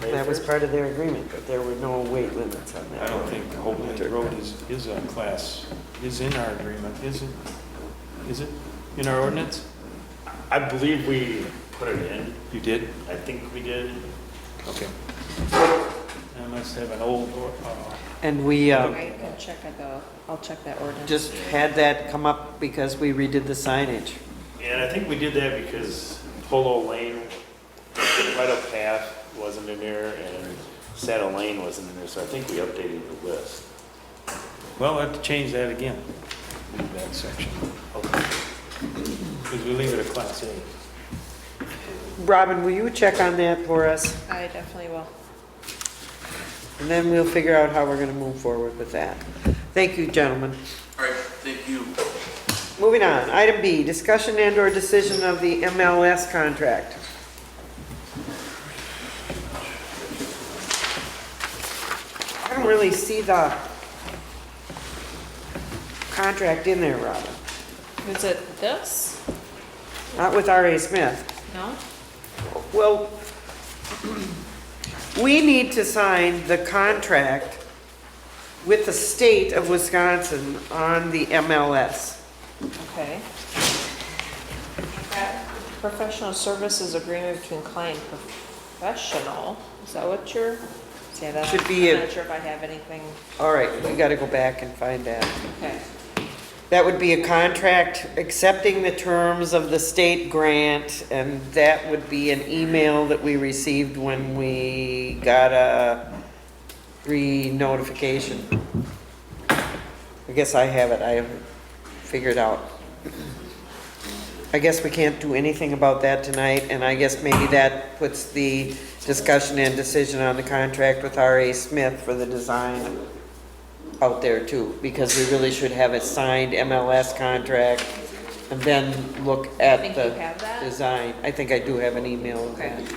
May That was 1st? part of their agreement, but there were no weight limits on that. I don't think Hope Lake Road is a class, is in our agreement, is it? Is it in our ordinance? I believe we put it in. You did? I think we did. Okay. I must have an old, And we I can check I'll check that ordinance. just had that come up because we redid the signage. And I think we did that because Polo Lane, right up path wasn't in there, and Saddle Lane wasn't in there, so I think we updated the list. well, we'll have to change that again, leave that section. Because we leave it a class A. Robin, will you check on that for us? I definitely will. And then we'll figure out how we're gonna move forward with that. Thank you, gentlemen. All right, thank you. Moving on, item B, discussion and/or decision of the MLS contract. really see the contract in there, Robin. Is it this? Not with R.A. Smith. No? Well, we need to sign the contract with the state of Wisconsin on the MLS. Okay. Professional services agreement between client and professional, is that what you're, say that? Should be I'm a- not sure if I have anything, All right, we gotta go back and find that. okay. That would be a contract accepting the terms of the state grant, and that would be an email that we received when we got a re-notification. I guess I have it, I haven't figured out. I guess we can't do anything about that tonight, and I guess maybe that puts the discussion and decision on the contract with R.A. Smith for the design out there too, because we really should have a signed MLS contract and then look at Think the you have that? design. I think I do have an email of Okay. that.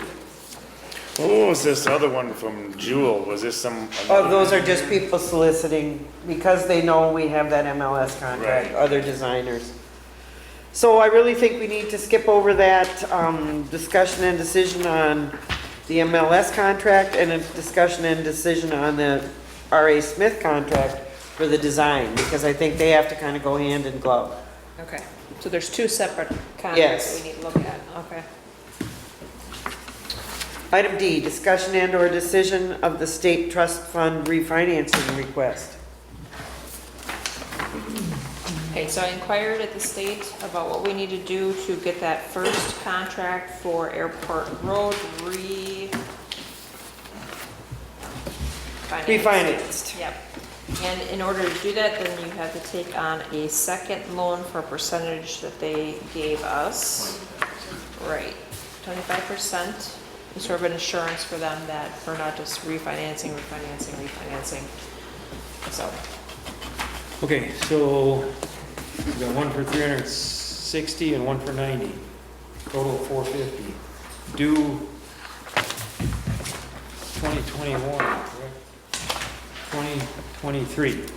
What was this other one from Jewel? Was this some? Oh, those are just people soliciting, because they know we have that MLS contract, Right. other designers. So I really think we need to skip over that, discussion and decision on the MLS contract and a discussion and decision on the R.A. Smith contract for the design, because I think they have to kind of go hand in glove. Okay, so there's two separate contracts Yes. that we need to look at, okay. Item D, discussion and or decision of the state trust fund refinancing request. Okay, so I inquired at the state about what we need to do to get that first contract for Airport Road Refinanced. Yep. And in order to do that, then you have to take on a second loan for a percentage that they gave us. Right, 25%. It's sort of an insurance for them that we're not just refinancing. So, Okay, so we got one for 360 and one for 90. Total of 450. Due 2021, correct? 2023. Is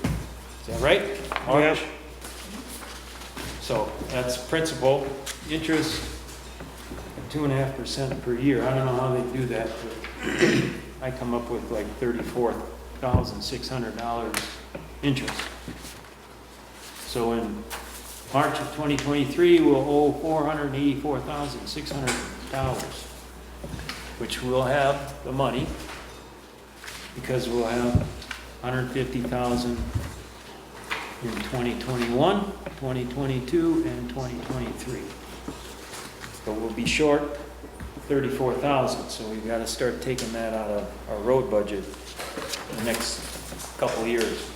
that right? March? So that's principal, interest, 2.5% per year. I don't know how they do that, but I come up with like $34,600 interest. So in March of 2023, we'll owe $484,600, which we'll have the money because we'll have $150,000 in 2021, 2022, and 2023. But we'll be short $34,000, so we've got to start taking that out of our road budget in the next couple of years.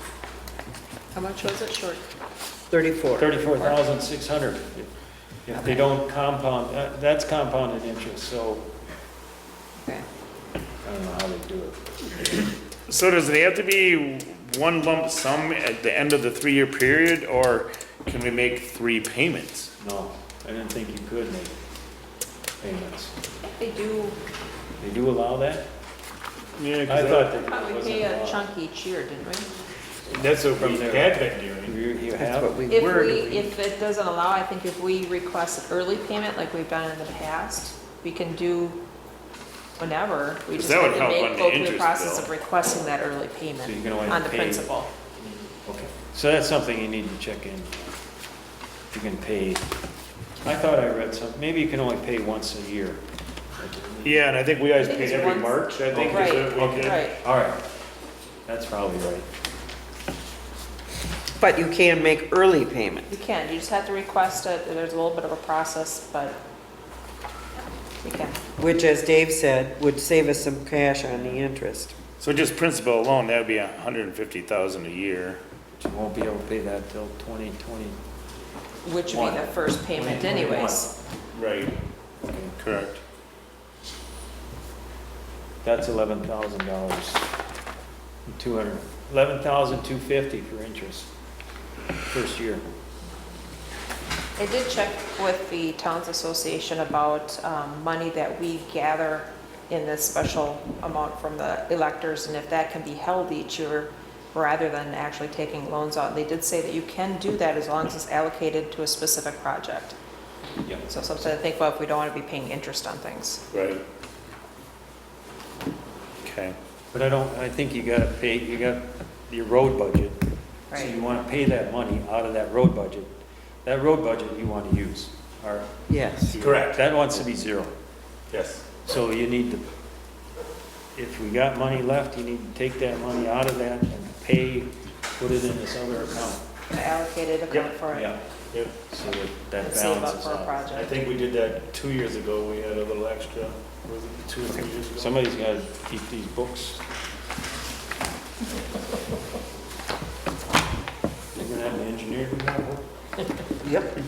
how much was it short? 34. 34,600. If they don't compound, that's compounded interest, so Okay. I don't know how they do it. So does it have to be one lump sum at the end of the 3-year period, or can we make 3 payments? No, I didn't think you could make payments. They do, They do allow that? Yeah, I thought that we wasn't pay a allowed. chunk each year, didn't we? that's what From we there. had been doing. You That's have? what we If were we, doing. if it doesn't allow, I think if we request an early payment like we've done in the past, we can do whenever. We just That have would to help make, on the go through the interest process bill. of requesting that early So payment you can only on the pay- principal. Okay, so that's something you need to check in. You can pay, I thought I read some, maybe you can only pay once a year. Yeah, and I think we always I think paid it's every once- March, I think. is Right, what we did. right. All right, that's probably right. But you can make early payment. You can, you just have to request it. There's a little bit of a process, but you can. Which, as Dave said, would save us some cash on the interest. So just principal alone, that would be $150,000 a year. But you won't be able to pay that till 2020. Which would be the first payment anyways. Right. Correct. That's $11,000. 11,250 for interest, first year. I did check with the Towns Association about money that we gather in this special amount from the electors, and if that can be held each year rather than actually taking loans out. They did say that you can do that as long as it's allocated to a specific project. Yeah. So something to think about if we don't want to be paying interest on things. Right. Okay. But I think you gotta pay, you got your road budget. So Right. you wanna pay that money out of that road budget. That road budget you wanna use, or. Yes. Correct. That wants to be zero. Yes. So you need to, if we got money left, you need to take that money out of that and pay, put it in this other account. An allocated account for it. Yeah, Yep. so that And save up balances for a out. I project. think we did that 2 years ago. We had a little extra, was it 2 or 3 years ago? Somebody's gotta keep these books. You're gonna have an engineer do that work? Yep.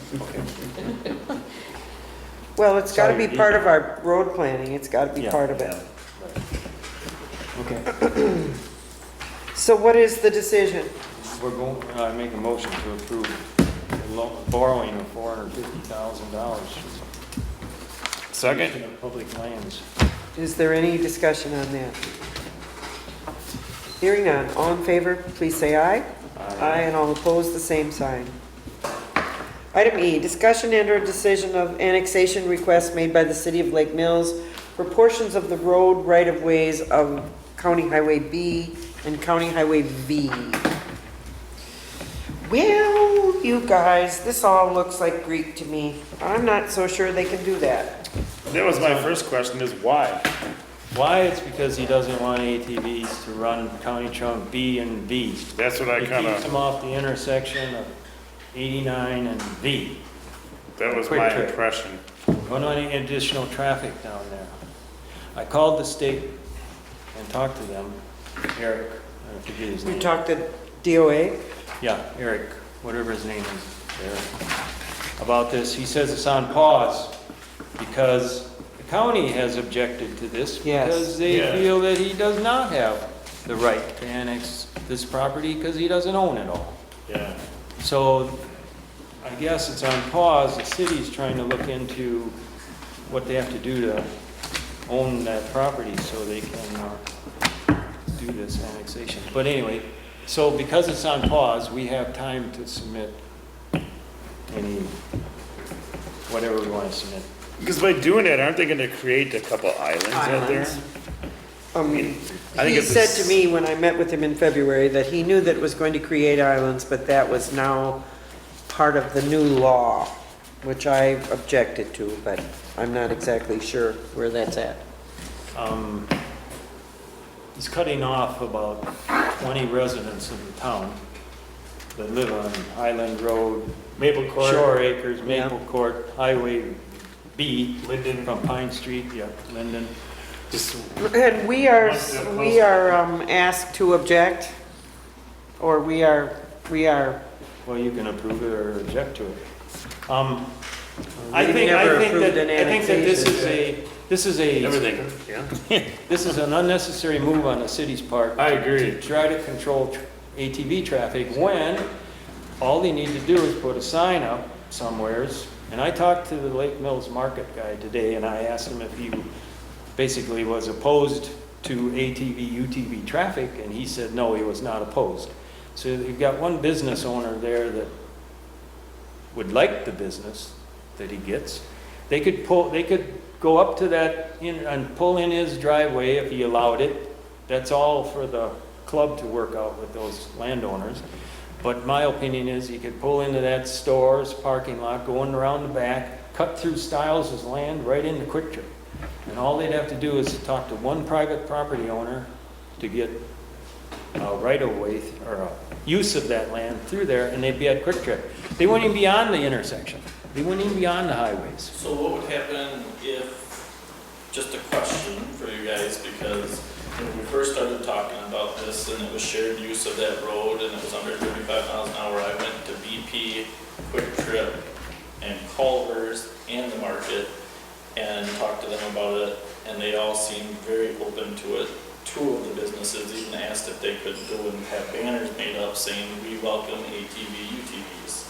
Well, it's gotta Sorry, be you- part of our road planning, it's gotta be Yeah, part of it. Okay, So what is the decision? we're going, I make a motion to approve borrowing of $450,000 Second? from public lands. Is there any discussion on that? Hearing none, all in favor, please say aye. Aye, and all opposed, the same sign. Item E, discussion and/or decision of annexation request made by the city of Lake Mills for portions of the road right-of-ways of County Highway B and County Highway V. Well, you guys, this all looks like Greek to me. I'm not so sure they can do that. That was my first question, is why? Why? It's because he doesn't want ATVs to run County Trunk B and V. That's what I He kind keeps them of, off the intersection of 89 and V. that was Quick my trip. impression. Don't want any additional traffic down there. I called the state and talked to them, Eric, I forget his You name. talked to DOA? Yeah, Eric, whatever his name is, Eric, about this. He says it's on pause because the county has objected to this Yes. because they Yeah. feel that he does not have the right to annex this property because he doesn't own it all. Yeah. So I guess it's on pause. The city's trying to look into what they have to do to own that property so they can do this annexation. But anyway, so because it's on pause, we have time to submit any, whatever we want to submit. Because by doing that, aren't they gonna create a couple islands out there? I think He it's a said s- to me when I met with him in February that he knew that it was going to create islands, but that was now part of the new law, which I objected to, but I'm not exactly sure where that's at. He's cutting off about 20 residents of the town that live on Highland Road, Maple Court. Shore Acres, Maple Court, Highway B, Linden. from Pine Street, yeah, Linden. Just, And we are asked to object, or we are, Well, you can approve it or object to it. I We've think never that approved an this is a, everything, yeah? this is an unnecessary move on the city's part. I agree. To try to control ATV traffic when all they need to do is put a sign up somewheres. And I talked to the Lake Mills Market guy today and I asked him if he basically was opposed to ATV, UTV traffic, and he said no, he was not opposed. So you've got one business owner there that would like the business that he gets. They could go up to that and pull in his driveway if he allowed it. That's all for the club to work out with those landowners. But my opinion is he could pull into that store's parking lot, going around the back, cut through Stiles' land right into Quick Trip. And all they'd have to do is to talk to one private property owner to get a right-of-way or a use of that land through there, and they'd be at Quick Trip. They wouldn't even be on the intersection. They wouldn't even be on the highways. So what would happen if, just a question for you guys, because when we first started talking about this and it was shared use of that road and it was under 35 miles an hour, I went to BP, Quick Trip, and Culver's and the market and talked to them about it, and they all seemed very open to it. Two of the businesses even asked if they could go and have banners made up saying, "We welcome ATV, UTVs."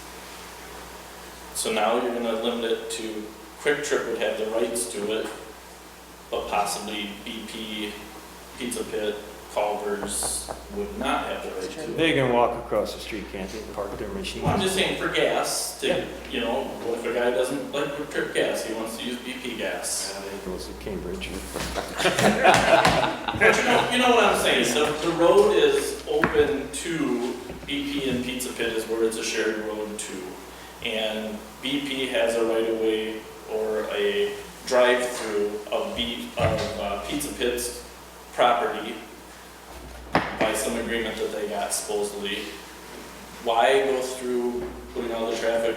So now you're gonna limit it to, Quick Trip would have the rights to it, but possibly BP, Pizza Pit, Culver's would not have the right to. They can walk across the street, can't they, and park their machines? Well, I'm just saying for gas, Yeah. to, you know, what if a guy doesn't like Quick Trip gas, he wants to use BP gas? Yeah, they goes to Cambridge. But you know what I'm saying, the road is open to BP and Pizza Pit is where it's a shared road to. And BP has a right of way or a drive-through of Pizza Pit's property by some agreement that they got supposedly. Why go through putting all the traffic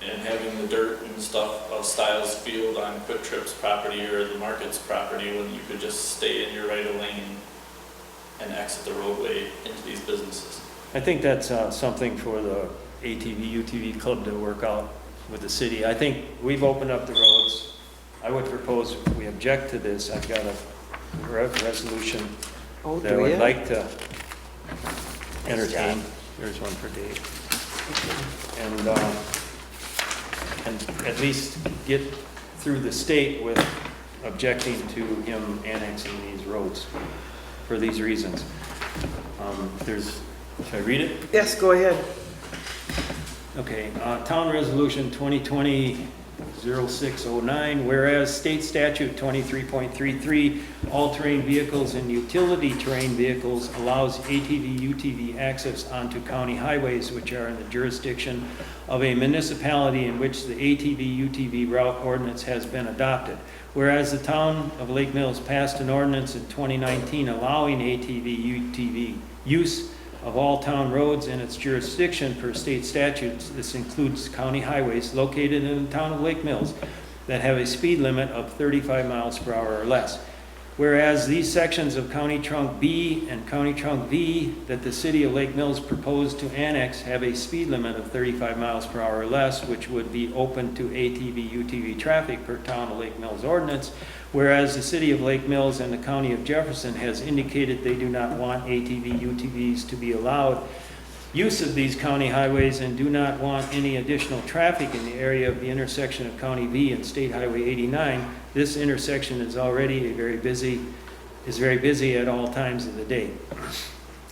and having the dirt and stuff of Styles Field on Quick Trip's property or the market's property when you could just stay in your right of lane and exit the roadway into these businesses? I think that's something for the ATV, UTV club to work out with the city. I think we've opened up the roads. I would propose we object to this. I've got a resolution Oh, that I do would you? like to Nice entertain. job. There's one for Dave. And at least get through the state with objecting to him annexing these roads for these reasons. Should I read it? Yes, go ahead. Okay, Town Resolution 2020-0609, whereas State Statute 23.33, all-terrain vehicles and utility terrain vehicles allows ATV, UTV access onto county highways which are in the jurisdiction of a municipality in which the ATV, UTV route ordinance has been adopted. Whereas the Town of Lake Mills passed an ordinance in 2019 allowing ATV, UTV use of all town roads in its jurisdiction per state statutes. This includes county highways located in the town of Lake Mills that have a speed limit of 35 miles per hour or less. Whereas these sections of County Trunk B and County Trunk V that the city of Lake Mills proposed to annex have a speed limit of 35 miles per hour or less, which would be open to ATV, UTV traffic per town of Lake Mills ordinance. Whereas the city of Lake Mills and the county of Jefferson has indicated they do not want ATV, UTVs to be allowed use of these county highways and do not want any additional traffic in the area of the intersection of County V and State Highway 89. This intersection is already very busy at all times of the day.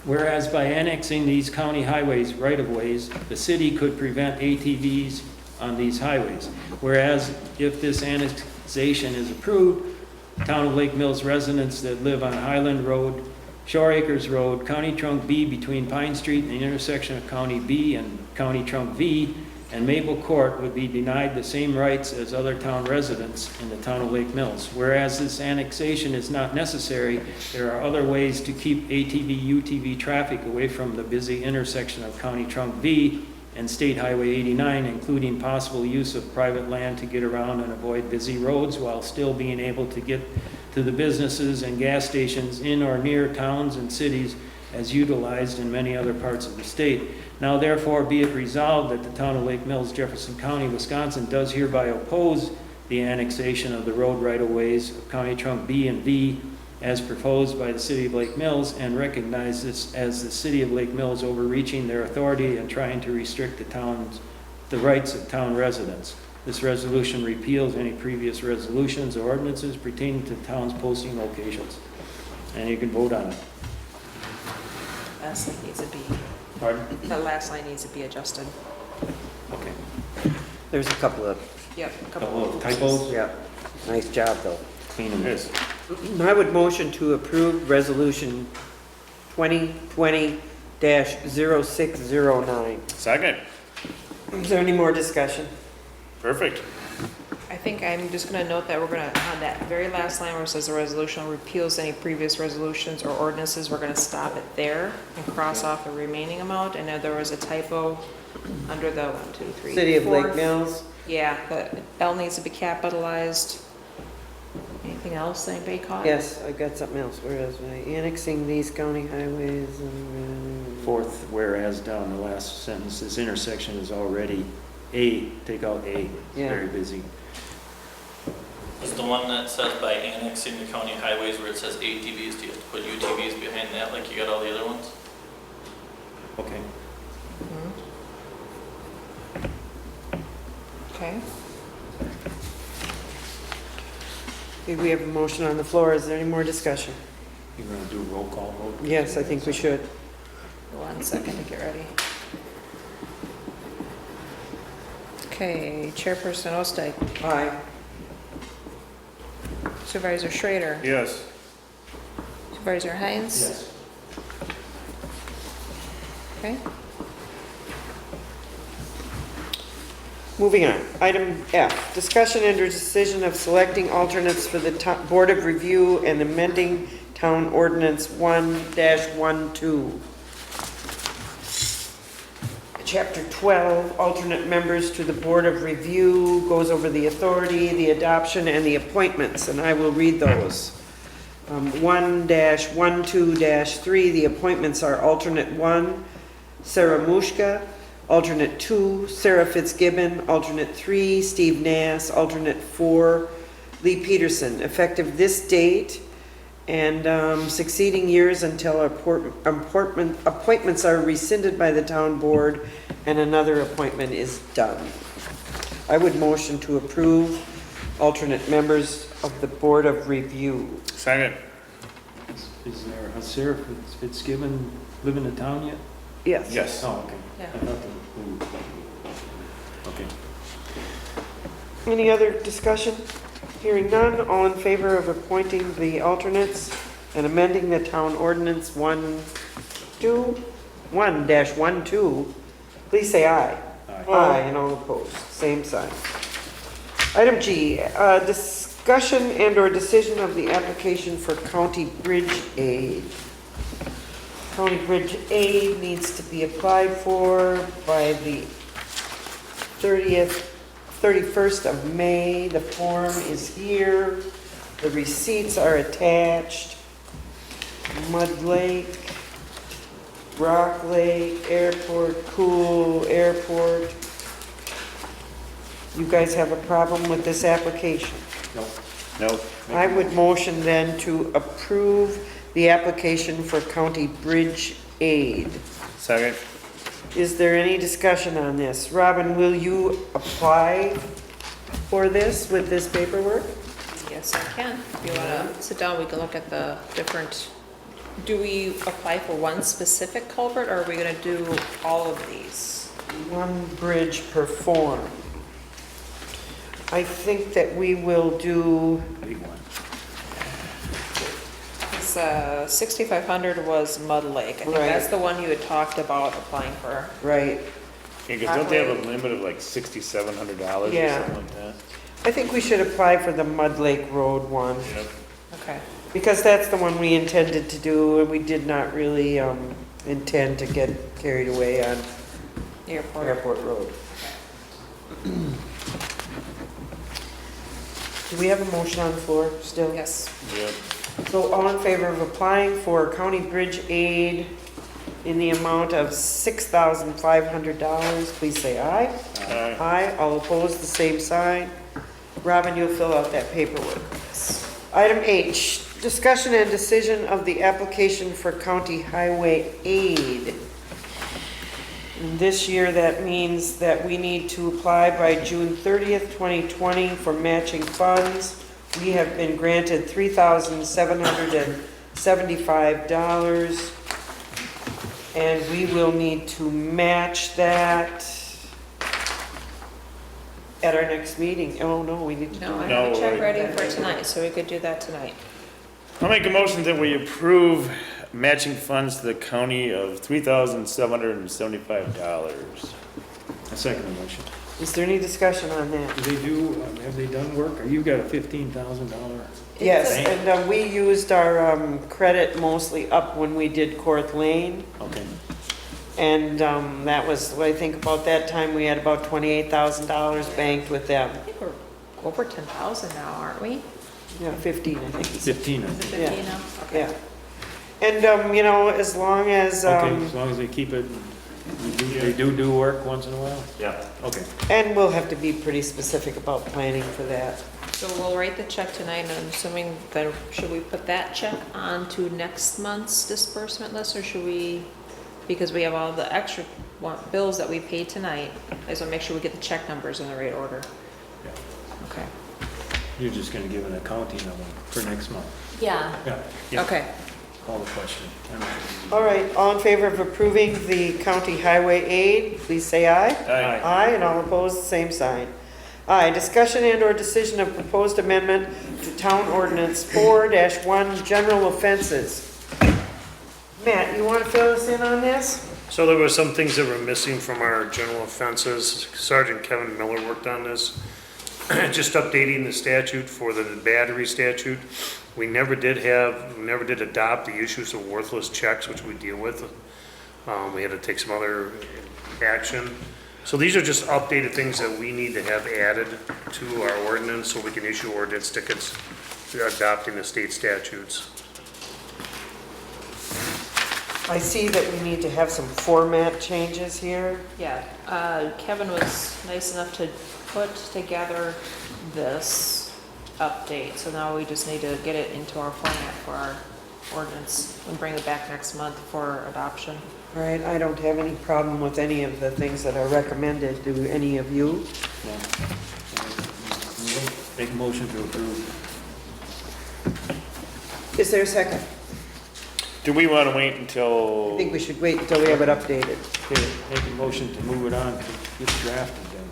Whereas by annexing these county highways right-of-ways, the city could prevent ATVs on these highways. Whereas if this annexation is approved, Town of Lake Mills residents that live on Highland Road, Shore Acres Road, County Trunk B between Pine Street and the intersection of County B and County Trunk V and Maple Court would be denied the same rights as other town residents in the town of Lake Mills. Whereas this annexation is not necessary, there are other ways to keep ATV, UTV traffic away from the busy intersection of County Trunk V and State Highway 89, including possible use of private land to get around and avoid busy roads while still being able to get to the businesses and gas stations in or near towns and cities as utilized in many other parts of the state. Now therefore be it resolved that the town of Lake Mills, Jefferson County, Wisconsin does hereby oppose the annexation of the road right-of-ways of County Trunk B and V as proposed by the city of Lake Mills and recognize this as the city of Lake Mills overreaching their authority and trying to restrict the rights of town residents. This resolution repeals any previous resolutions or ordinances pertaining to the town's posting locations. And you can vote on it. Last line needs to be, Pardon? the last line needs to be adjusted. Okay. There's a couple of, Yep. Couple of typos. yeah, nice job though. Clean them. Yes. I would motion to approve resolution 2020-0609. Second. Is there any more discussion? Perfect. I think I'm just gonna note that we're gonna, on that very last line where it says the resolution repeals any previous resolutions or ordinances, we're gonna stop it there and cross off the remaining amount. I know there was a typo under the 1, 2, 3, City of Lake fourth. Mills, Yeah, the L needs to be capitalized. Anything else anybody caught? yes, I got something else. Where is it? Annexing these county highways and. Fourth, whereas down the last sentence, this intersection is already take out A, it's Yeah. very busy. Is the one that says by annexing the county highways where it says ATVs, do you have to put UTVs behind that like you got all the other ones? Okay. Okay. Okay, we have a motion on the floor. Is there any more discussion? You're gonna do a roll call vote? Yes, I think we should. 1 second to get ready. Okay, Chairperson Ostek, Aye. Supervisor Schrader, Yes. Supervisor Hines. Yes. Okay, Moving on. Item F, discussion and decision of selecting alternates for the Board of Review and amending Town Ordinance 1-12. Chapter 12, alternate members to the Board of Review, goes over the authority, the adoption, and the appointments, and I will read those. 1-12-3, the appointments are alternate 1, Sarah Mushka, alternate 2, Sarah Fitzgibbon, alternate 3, Steve Nass, alternate 4, Lee Peterson, effective this date and succeeding years until appointments are rescinded by the town board and another appointment is done. I would motion to approve alternate members of the Board of Review. Second. Is there, has Sarah Fitzgibbon live in the town yet? Yes. Yes. Oh, okay. Yeah. I thought okay. Any other discussion? Hearing none, all in favor of appointing the alternates and amending the town ordinance 1-12, please say aye. Aye. Aye, and all opposed, same sign. Item G, discussion and/or decision of the application for county bridge aid. County bridge aid needs to be applied for by the 31st of May. The form is here. The receipts are attached. Mud Lake, Rock Lake, Airport, Cool, Airport. You guys have a problem with this application? No. I would motion then to approve the application for county bridge aid. Second. Is there any discussion on this? Robin, will you apply for this with this paperwork? yes, I can. If you want to sit down, we can look at the different, do we apply for one specific culvert, or are we going to do all of these? One bridge per form. I think that we will do, Big one. It's 6,500 was Mud Lake. I think Right. that's the one you had talked about applying for. right. Because don't they have a limit of like $6,700 or Yeah. something like that? I think we should apply for the Mud Lake Road one, Yep. Okay. because that's the one we intended to do, and we did not really intend to get carried away on Airport. Airport Road. Do we have a motion on the floor still? Yes. Yep. So all in favor of applying for county bridge aid in the amount of $6,500, please say aye. Aye. Aye, all opposed, the same sign. Robin, you'll fill out that paperwork. Item H, discussion and decision of the application for county highway aid. And this year, that means that we need to apply by June 30th, 2020 for matching funds. We have been granted $3,775, and we will need to match that at our next meeting. Oh, no, we need to do No, I it. have a check wait. ready for tonight, so we could do that tonight. I'll make a motion that we approve matching funds to the county of $3,775. A second motion. Is there any discussion on that? Do they do, have they done work? Or you've got a $15,000? Yes, Thank- and we used our credit mostly up when we did Court Lane. Okay. And that was, I think about that time, we had about $28,000 banked with them. I think we're over 10,000 now, aren't we? Yeah, 15, I think. 15, I Is it think. 15 now? Okay. Yeah. And, you know, as long as, Okay, as long as they keep it, they do work once in a while? Yeah. Okay. and we'll have to be pretty specific about planning for that. So we'll write the check tonight, and I'm assuming then, should we put that check on to next month's disbursement list, or should we, because we have all the extra bills that we paid tonight, I just want to make sure we get the check numbers in the right order. Yeah. Okay. You're just gonna give an accounting of them for next month. Yeah, Yeah. Okay. Call the question. All right, all in favor of approving the county highway aid, please say aye. Aye. Aye, and all opposed, same sign. Aye, discussion and/or decision of proposed amendment to Town Ordinance 4-1, general offenses. Matt, you want to fill us in on this? So there were some things that were missing from our general offenses. Sergeant Kevin Miller worked on this. Just updating the statute for the battery statute. We never did adopt the issues of worthless checks, which we deal with. We had to take some other action. So these are just updated things that we need to have added to our ordinance so we can issue ordinance tickets adopting the state statutes. I see that we need to have some format changes here. Yeah, Kevin was nice enough to put together this update, so now we just need to get it into our format for our ordinance and bring it back next month for adoption. All right, I don't have any problem with any of the things that are recommended. Do any of you? Make a motion to approve. Is there a second? Do we want to wait I until, think we should wait until we have it updated. Okay, make a motion to move it on to get drafted then.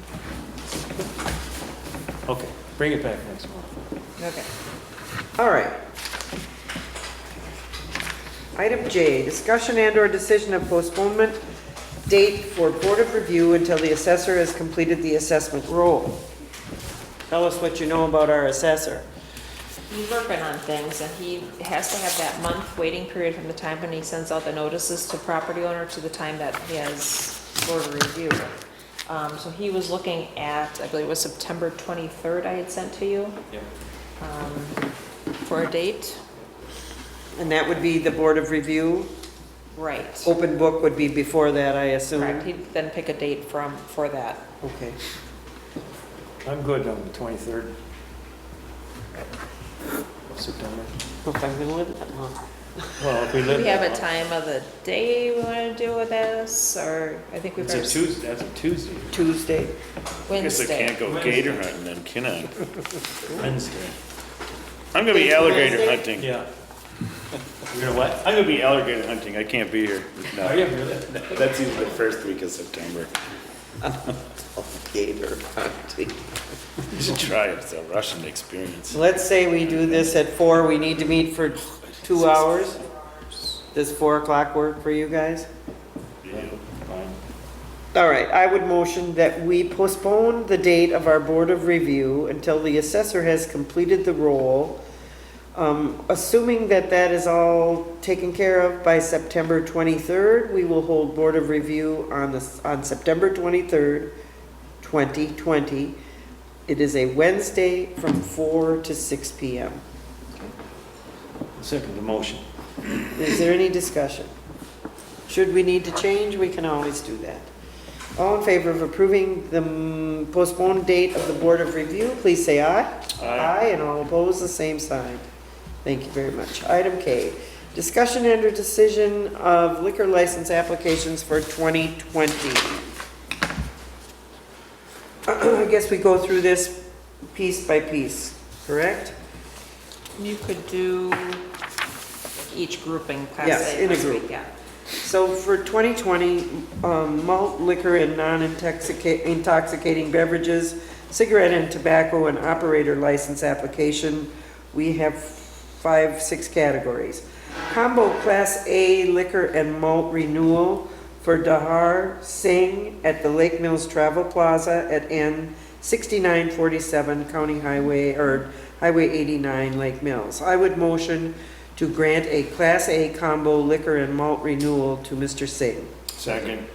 Okay, bring it back next month. Okay. All right. Item J, discussion and/or decision of postponement date for Board of Review until the assessor has completed the assessment roll. Tell us what you know about our assessor. He's working on things, and he has to have that month waiting period from the time when he sends out the notices to property owner to the time that he has board review. So he was looking at, I believe it was September 23rd I had sent to you, Yep. for a date. And that would be the Board of Review. Right. Open book would be before that, I assume. Correct, he'd then pick a date for that. Okay. I'm good on the 23rd of September. If I'm gonna live that long. Well, if we Do live. we have a time of the day we want to do with this, or I think we've It's a got Tuesday, that's a Tuesday, Tuesday. I guess I Wednesday. can't go gator hunting then, can I? Wednesday. I'm gonna be alligator Wednesday? hunting. Yeah. You're gonna what? I'm gonna be alligator hunting, I can't be here. No. Are you really? That's usually the first week of September. Gator hunting. You should try it, it's a Russian experience. Let's say we do this at 4, we need to meet for 2 hours. Does 4 o'clock work for you guys? Fine. All right, I would motion that we postpone the date of our Board of Review until the assessor has completed the roll. Assuming that that is all taken care of by September 23rd, we will hold Board of Review on September 23rd, 2020. It is a Wednesday from 4 to 6 p.m. Second the motion. Is there any discussion? Should we need to change, we can always do that. All in favor of approving the postponed date of the Board of Review, please say aye. Aye. And all opposed, the same sign. Thank you very much. Item K, discussion and/or decision of liquor license applications for 2020. I guess we go through this piece by piece, correct? You could do each grouping. Class Yes, A, in a Class B, group. Yeah. So for 2020, malt liquor and non-intoxicating beverages, cigarette and tobacco and operator license application, we have 5-6 categories. Combo Class A liquor and malt renewal for Dahar Singh at the Lake Mills Travel Plaza at N 6947 County Highway, or Highway 89, Lake Mills. I would motion to grant a Class A combo liquor and malt renewal to Mr. Singh. Second.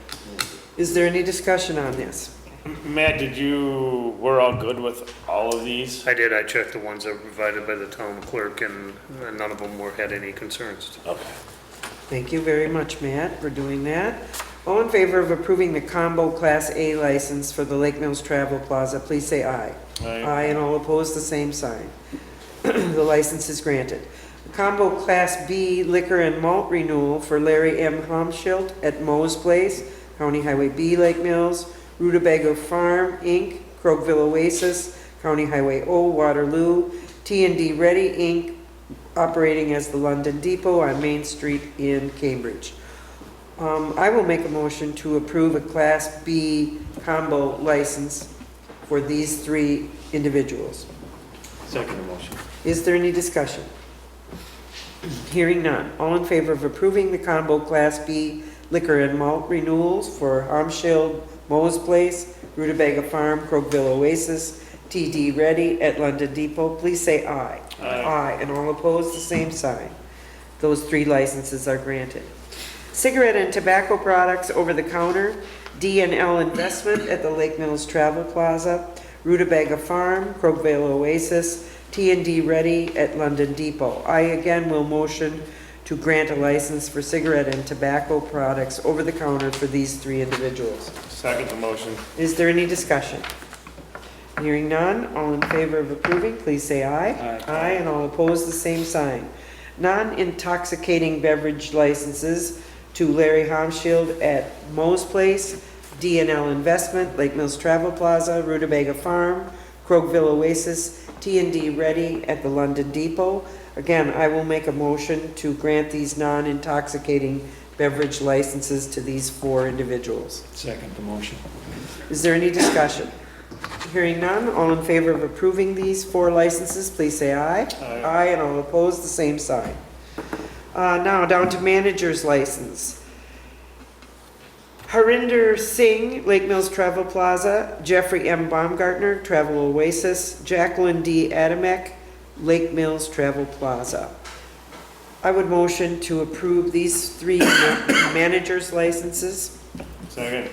Is there any discussion on this? Matt, we're all good with all of these? I did, I checked the ones that were provided by the town clerk and none of them had any concerns. Okay. Thank you very much, Matt, for doing that. All in favor of approving the combo Class A license for the Lake Mills Travel Plaza, please say aye. Aye. And all opposed, the same sign. The license is granted. Combo Class B liquor and malt renewal for Larry M. Humschild at Moe's Place, County Highway B, Lake Mills, Rutabaga Farm, Inc., Crokeville Oasis, County Highway O, Waterloo, T&D Ready, Inc., operating as the London Depot on Main Street in Cambridge. I will make a motion to approve a Class B combo license for these three individuals. Second motion. Is there any discussion? Hearing none. All in favor of approving the combo Class B liquor and malt renewals for Harmshield, Mo's Place, Rutabaga Farm, Crokeville Oasis, TD Ready at London Depot, please say aye. Aye. And all opposed, the same sign. Those three licenses are granted. Cigarette and tobacco products over the counter, D&L Investment at the Lake Mills Travel Plaza, Rutabaga Farm, Crokeville Oasis, T&D Ready at London Depot. I again will motion to grant a license for cigarette and tobacco products over the counter for these three individuals. Second the motion. Is there any discussion? Hearing none, all in favor of approving, please say aye. Aye. Aye, and all opposed, the same sign. Non-intoxicating beverage licenses to Larry Harmshield at Mo's Place, D&L Investment, Lake Mills Travel Plaza, Rutabaga Farm, Crokeville Oasis, T&D Ready at the London Depot. Again, I will make a motion to grant these non-intoxicating beverage licenses to these four individuals. Second motion. Is there any discussion? Hearing none, all in favor of approving these four licenses, please say aye. Aye. Aye, and all opposed, the same sign. Now, down to manager's license. Harinder Singh, Lake Mills Travel Plaza, Jeffrey M. Baumgartner, Travel Oasis, Jacqueline D. Adamek, Lake Mills Travel Plaza. I would motion to approve these three manager's licenses. Second.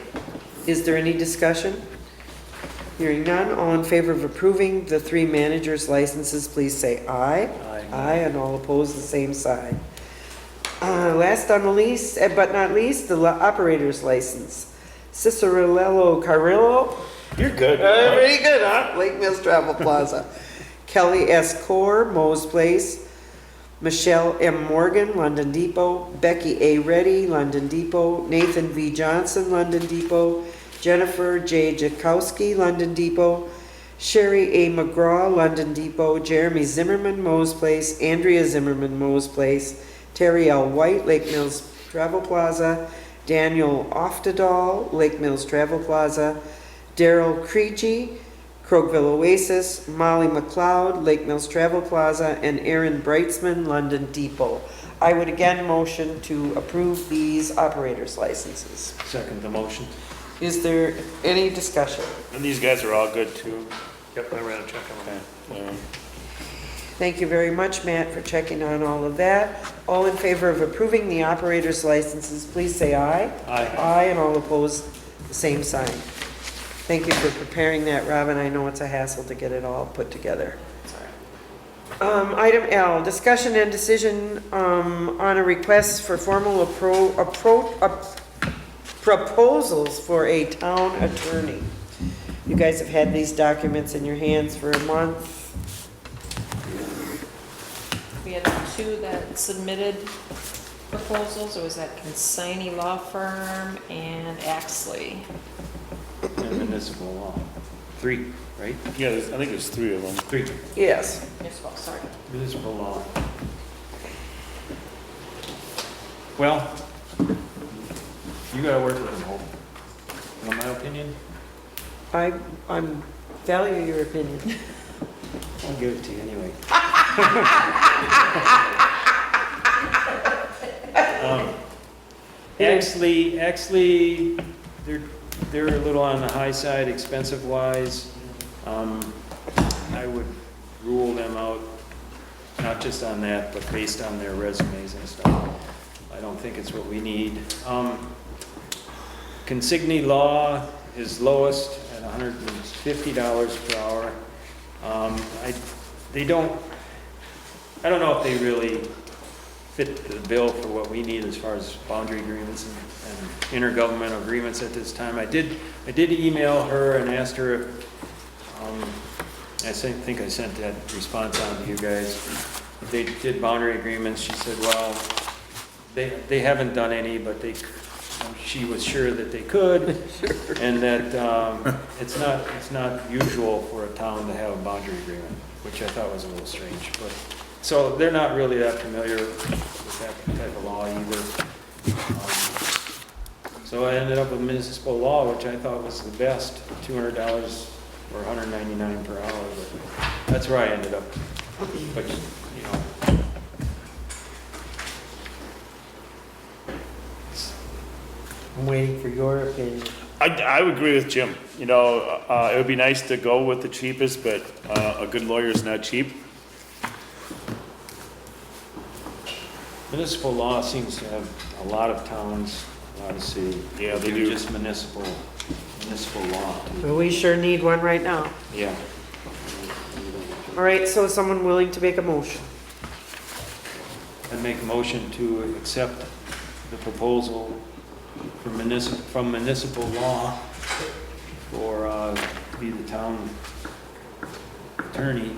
Is there any discussion? Hearing none, all in favor of approving the three managers' licenses, please say aye. Aye. Aye, and all opposed, the same side. Last on the least, but not least, the operator's license. Cicerello Carrillo. You're good. Very good, huh? Lake Mills Travel Plaza. Kelly S. Core, Mo's Place. Michelle M. Morgan, London Depot. Becky A. Reddy, London Depot. Nathan V. Johnson, London Depot. Jennifer J. Jakowski, London Depot. Sherry A. McGraw, London Depot. Jeremy Zimmerman, Mo's Place. Andrea Zimmerman, Mo's Place. Terry L. White, Lake Mills Travel Plaza. Daniel Oftedal, Lake Mills Travel Plaza. Daryl Creechy, Crokeville Oasis. Molly McLeod, Lake Mills Travel Plaza. And Aaron Brightsman, London Depot. I would again motion to approve these operators' licenses. Second the motion. Is there any discussion? And these guys are all good too. Yep, I ran a check on that. Okay. Thank you very much, Matt, for checking on all of that. All in favor of approving the operator's licenses, please say aye. Aye. Aye, and all opposed, the same sign. Thank you for preparing that, Robin. I know it's a hassle to get it all put together. Item L, discussion and decision on a request for formal proposals for a town attorney. You guys have had these documents in your hands for a month. We had two that submitted proposals. It was that Consignee Law Firm and Axley. And municipal law. Three, right? Yeah, I think there's three of them. Three. Yes. Municipal, sorry. Municipal law. Well, you gotta work with them, Hope. In my opinion, I value your opinion. I'll give it to you anyway. Actually, they're a little on the high side, expensive wise. I would rule them out, not just on that, but based on their resumes and stuff. I don't think it's what we need. Consignee law is lowest at $150 per hour. I don't know if they really fit the bill for what we need as far as boundary agreements and intergovernmental agreements at this time. I did email her and asked her if, I think I sent that response on to you guys. If they did boundary agreements, she said, well, they haven't done any, but they she was sure that they could, and that it's not usual for a town to have a boundary agreement, which I thought was a little strange. But so they're not really that familiar with that type of law either. So I ended up with municipal law, which I thought was the best, $200 or $199 per hour. But that's where I ended up. But you know. I'm waiting for your opinion. I would agree with Jim. You know, it would be nice to go with the cheapest, but a good lawyer is not cheap. Municipal law seems to have a lot of towns, a lot of cities. Yeah, they do. Just municipal law. Well, we sure need one right now. Yeah. All right, so is someone willing to make a motion? I'd make a motion to accept the proposal for from municipal law for be the town attorney.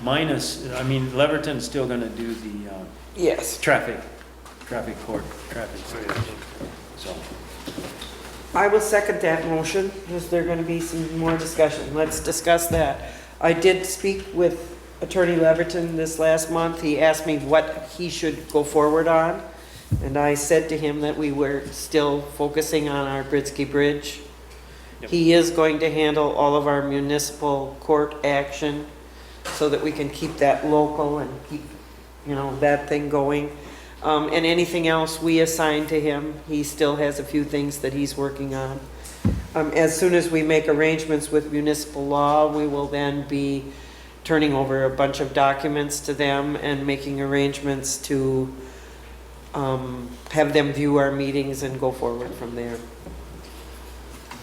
Minus, I mean, Leverton's still gonna do the Yes. traffic court. So, I will second that motion. Is there going to be some more discussion? Let's discuss that. I did speak with Attorney Leverton this last month. He asked me what he should go forward on. And I said to him that we were still focusing on our Britsky Bridge. Yep. He is going to handle all of our municipal court action so that we can keep that local and keep, you know, that thing going. And anything else we assign to him, he still has a few things that he's working on. As soon as we make arrangements with municipal law, we will then be turning over a bunch of documents to them and making arrangements to have them view our meetings and go forward from there.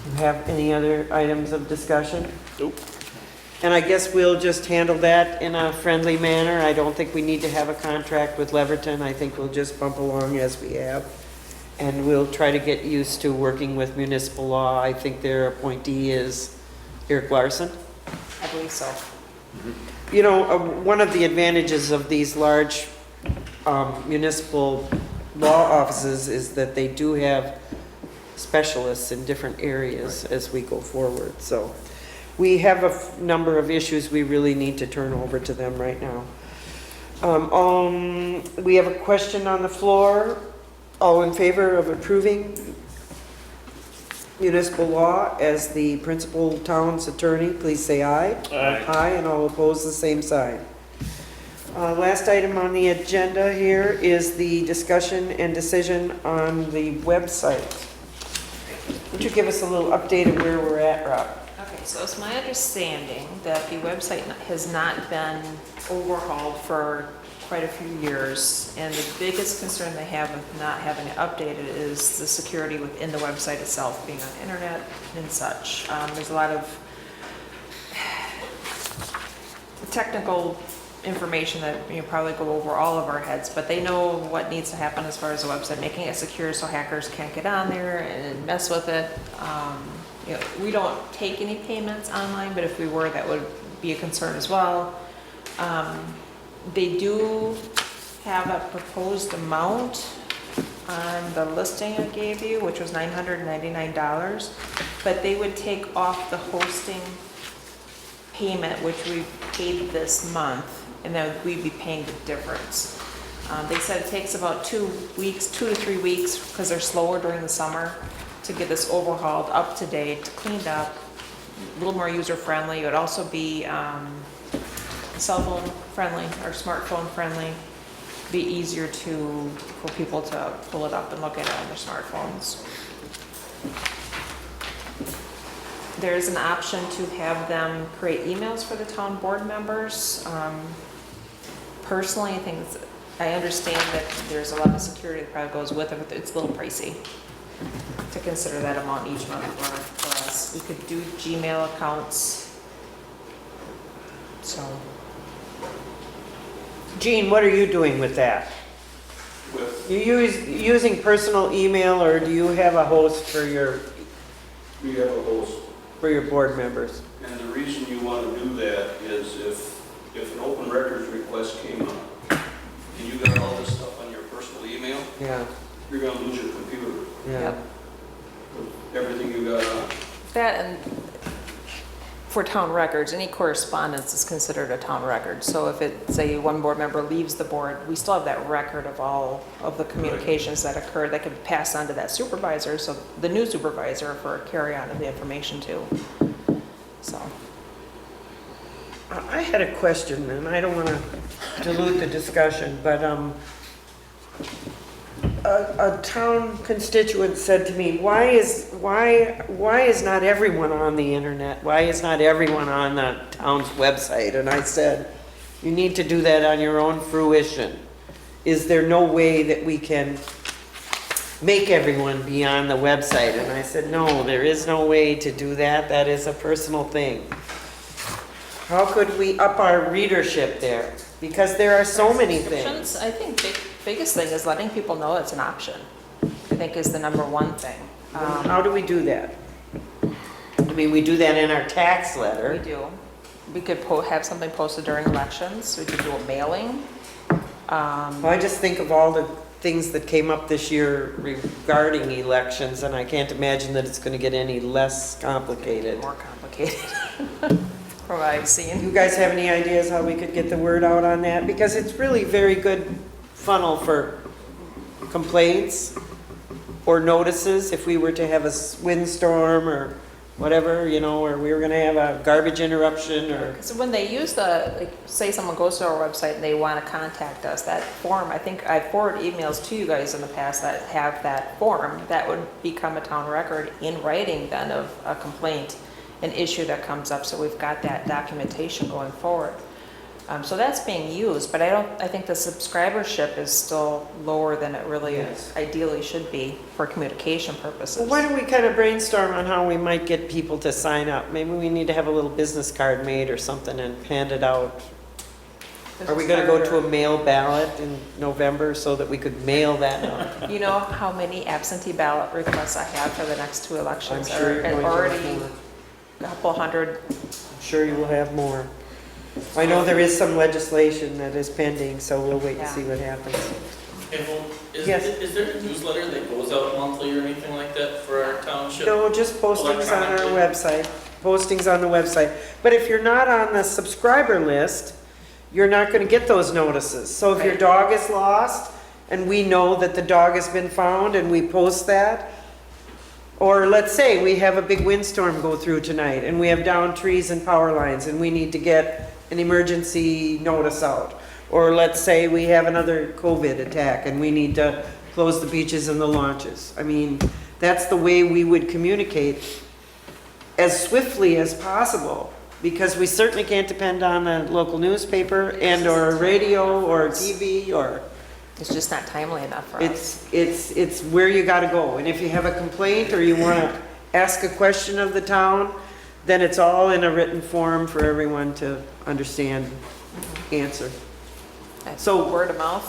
You have any other items of discussion? Nope. And I guess we'll just handle that in a friendly manner. I don't think we need to have a contract with Leverton. I think we'll just bump along as we have. And we'll try to get used to working with municipal law. I think their appointee is Eric Larson. I believe so. You know, one of the advantages of these large municipal law offices is that they do have specialists in different areas as we go forward. So we have a number of issues we really need to turn over to them right now. We have a question on the floor. All in favor of approving municipal law as the principal town's attorney, please say aye. Aye. Aye, and all opposed, the same sign. Last item on the agenda here is the discussion and decision on the website. Would you give us a little update of where we're at, Rob? Okay, so it's my understanding that the website has not been overhauled for quite a few years, and the biggest concern they have with not having it updated is the security within the website itself, being on the internet and such. There's a lot of technical information that probably go over all of our heads, but they know what needs to happen as far as the website, making it secure so hackers can't get on there and mess with it. We don't take any payments online, but if we were, that would be a concern as well. They do have a proposed amount on the listing I gave you, which was $999, but they would take off the hosting payment, which we paid this month, and then we'd be paying the difference. They said it takes about 2 to 3 weeks, because they're slower during the summer, to get this overhauled, up to date, cleaned up, a little more user friendly. It would also be cell phone friendly or smartphone friendly. Be easier for people to pull it up and look at it on their smartphones. There's an option to have them create emails for the town board members. Personally, I understand that there's a lot of security that probably goes with it, but it's a little pricey to consider that amount each month for us. We could do Gmail accounts. So. Gene, what are you doing with that? With, You using personal email, or do you have a host for your we have a host. board members? And the reason you want to do that is if an open records request came up, and you got all this stuff on your personal email, Yeah. you're gonna lose your computer, Yeah. Yep. everything you got on. That and for town records, any correspondence is considered a town record. So if it, say, one board member leaves the board, we still have that record of all of the communications that occurred that could pass on to that supervisor, so the new supervisor for carry on of the information too. So, I had a question, and I don't want to dilute the discussion, but a town constituent said to me, why is not everyone on the internet? Why is not everyone on the town's website? And I said, you need to do that on your own fruition. Is there no way that we can make everyone be on the website? And I said, no, there is no way to do that. That is a personal thing. How could we up our readership there? Because there are so many things. subscriptions, I think biggest thing is letting people know it's an option, I think is the number one thing. How do we do that? I mean, we do that in our tax We letter. do. We could have something posted during elections, we could do a mailing. Well, I just think of all the things that came up this year regarding elections, and I can't imagine that it's gonna get any less complicated. More complicated, from what I've seen. You guys have any ideas how we could get the word out on that? Because it's really very good funnel for complaints or notices if we were to have a windstorm or whatever, you know, or we were gonna have a garbage interruption or, So when they use like, say someone goes to our website and they want to contact us, that form, I think I forwarded emails to you guys in the past that have that form, that would become a town record in writing then of a complaint, an issue that comes up, so we've got that documentation going forward. So that's being used, but I think the subscribership is still lower than it really Yes. ideally should be for communication purposes. well, why don't we kind of brainstorm on how we might get people to sign up? Maybe we need to have a little business card made or something and hand it out. Are we gonna go to a mail ballot in November so that we could mail that out? You know how many absentee ballot requests I have for the next two I'm elections? sure you're And going to have already more. a couple hundred. I'm sure you will have more. I know there is some legislation that is pending, so we'll wait and Yeah. see what happens. Yes. Is there a newsletter that goes out monthly or anything like that for our township? No, just postings on our Electronically. website, postings on the website. But if you're not on the subscriber list, you're not gonna get those notices. So if your Right. dog is lost, and we know that the dog has been found, and we post that, or let's say we have a big windstorm go through tonight, and we have downed trees and power lines, and we need to get an emergency notice out. Or let's say we have another COVID attack, and we need to close the beaches and the launches. I mean, that's the way we would communicate as swiftly as possible, because we certainly can't depend on the local newspaper and or radio or TV or, It's just not timely enough for us. it's where you gotta go. And if you have a complaint or you wanna ask a question of the town, then it's all in a written form for everyone to understand, answer. So- Word of mouth.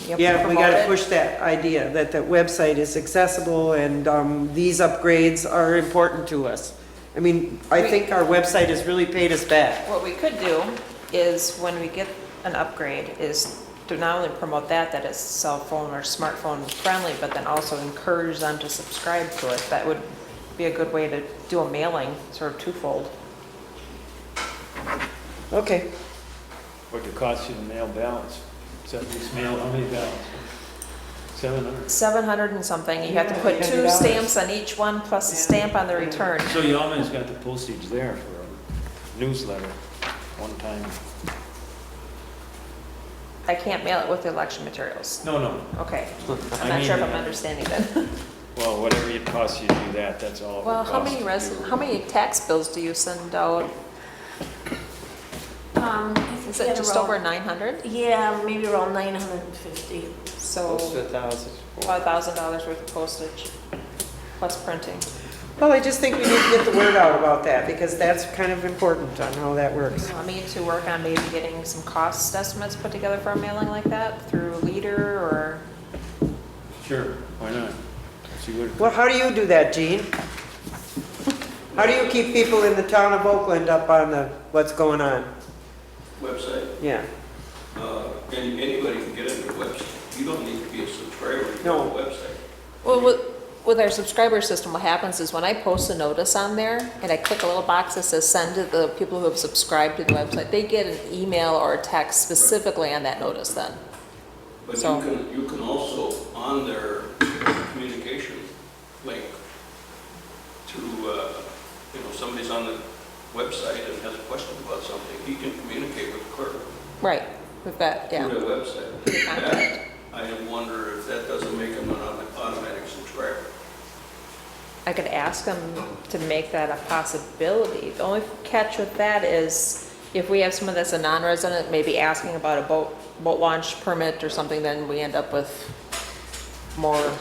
you Yeah, we promote gotta it. push that idea that the website is accessible and these upgrades are important to us. I mean, I think our website has really paid us back. What we could do is when we get an upgrade is to not only promote that it's cell phone or smartphone friendly, but then also encourage them to subscribe to it. That would be a good way to do a mailing, sort of twofold. Okay, What it costs you to mail ballots? Is that least mail, how many ballots? 700? 700 and something, you have to put two $800. stamps on each one plus a stamp on the return. So you almost got the postage there for a newsletter, one time. I can't mail it with the election materials. No, Okay, I I'm not sure if mean, I'm understanding then. well, whatever it costs you to do that, that's all. it Well, would how cost many to do. how many tax bills do you send out? Is it just over 900? Yeah, maybe around 950. So close to 1,000. about $1,000 worth of postage, plus printing. Well, I just think we need to get the word out about that, because that's kind of important on how that works. You want me to work on maybe getting some cost estimates put together for a mailing like that through Leader or? Sure, why not? See what. Well, how do you do that, Gene? How do you keep people in the town of Oakland up on what's going on? Website, Yeah, anybody can get into the website. You don't need to be a subscriber to No. the website. Well, with our subscriber system, what happens is when I post a notice on there and I click a little box that says send to the people who have subscribed to the website, they get an email or a text specifically on that notice then. But So- you can also, on their communication link to, somebody's on the website and has a question about something, he can communicate with the clerk Right, we've got, yeah. through their website. Through the contact. I wonder if that doesn't make them an automatic subscriber. I could ask them to make that a possibility. The only catch with that is if we have someone that's a non-resident, maybe asking about a boat launch permit or something, then we end up with more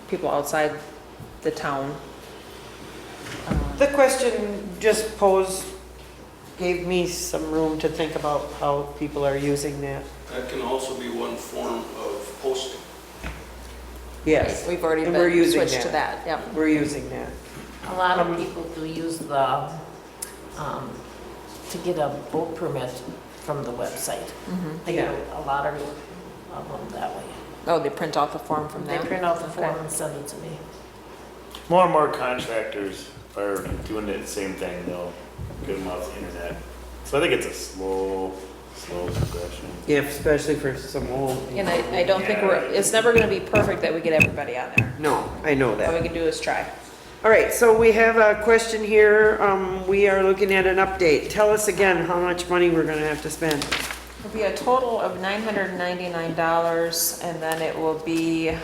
people outside the town. The question just posed, gave me some room to think about how people are using that. That can also be one form of posting. Yes. We've already And we're been using switched to that, yeah. We're using that. A lot of people do use the, to get a boat permit from the website. They get a lot of them that way. Oh, they print out the form from They there? print out the form Okay. and send it to me. More and more contractors are doing the same thing, they'll get them off the internet. So I think it's a slow progression. Yeah, especially for some old And people. I don't think it's never gonna be perfect that we get everybody on there. No, I know All that. we can do is try. All right, so we have a question here. We are looking at an update. Tell us again how much money we're gonna have to spend. It'll be a total of $999, and then it will be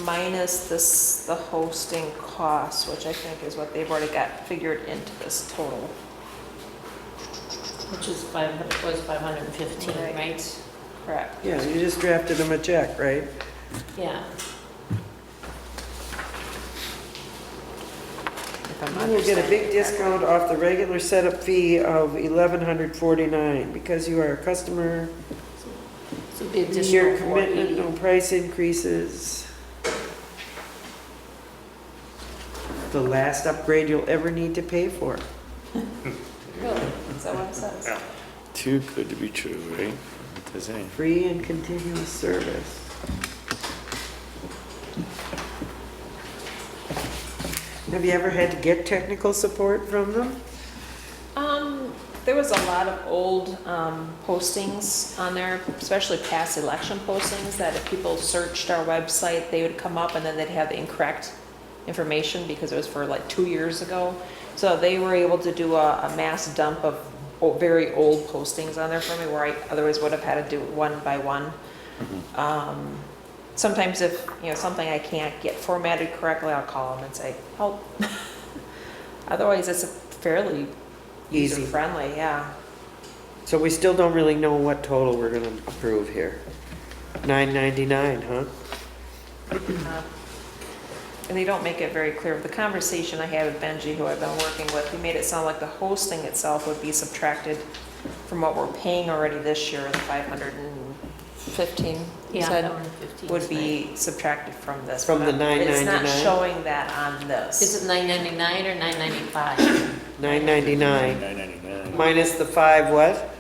minus the hosting costs, which I think is what they've already got figured into this total. Which is 515, right? Correct. Yeah, you just drafted them a check, right? Yeah. If I'm You will get a big understanding discount off the regular setup fee of $1,149 because you are a customer. So it'd be Your additional commitment, 480. no price increases. The last upgrade you'll ever need to pay for. Really? Is that what it says? Yeah. Too good to be true, right? What does it say? Free and continuous service. Have you ever had to get technical support from them? There was a lot of old postings on there, especially past election postings, that if people searched our website, they would come up and then they'd have the incorrect information because it was for like 2 years ago. So they were able to do a mass dump of very old postings on there for me, where I otherwise would have had to do it one by one. Sometimes if, something I can't get formatted correctly, I'll call them and say, help. Otherwise, it's a fairly Easy. user-friendly, yeah. So we still don't really know what total we're gonna approve here. $9.99, huh? And they don't make it very clear. The conversation I had with Benji, who I've been working with, he made it sound like the hosting itself would be subtracted from what we're paying already this year, the $515. he Yeah, said, 515 would is be subtracted from this. From the It's not $9.99? showing that on this. Is it $999 or $995? $9.99 $9.99. minus the 5 what?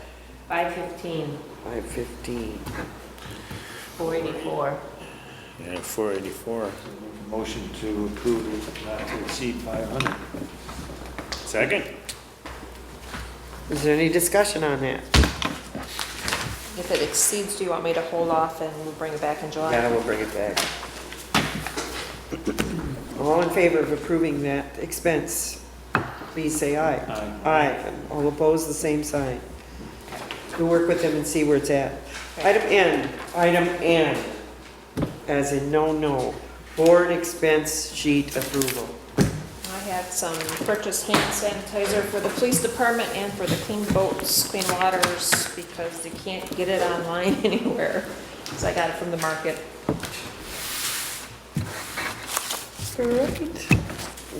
$515, $5.15. $484. Yeah, 484. Motion to approve it not to exceed 500. Second? Is there any discussion on that? If it exceeds, do you want me to hold off and we'll bring it back in July? Yeah, we'll bring it back. All in favor of approving that expense, please say aye. Aye. Aye. And all opposed, the same sign. We'll work with them and see where it's at. Item N, as in no, board expense sheet approval. I had some purchased hand sanitizer for the police department and for the clean boats, clean waters, because they can't get it online anywhere. So I got it from the market. Great.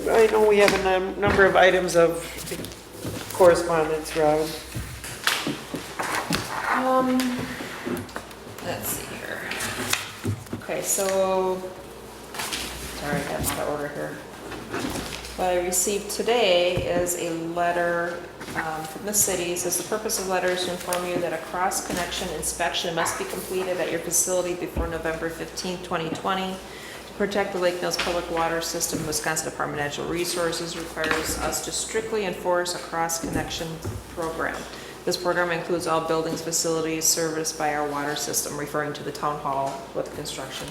I know we have a number of items of correspondence, Robin. Let's see here. Okay, so, sorry, I got out of order here. What I received today is a letter from the city. It says the purpose of the letter is to inform you that a cross-connection inspection must be completed at your facility before November 15, 2020. protect the Lake Mills public water system, Wisconsin Department of Natural Resources requires us to strictly enforce a cross-connection program. This program includes all buildings, facilities serviced by our water system, referring to the town hall with construction.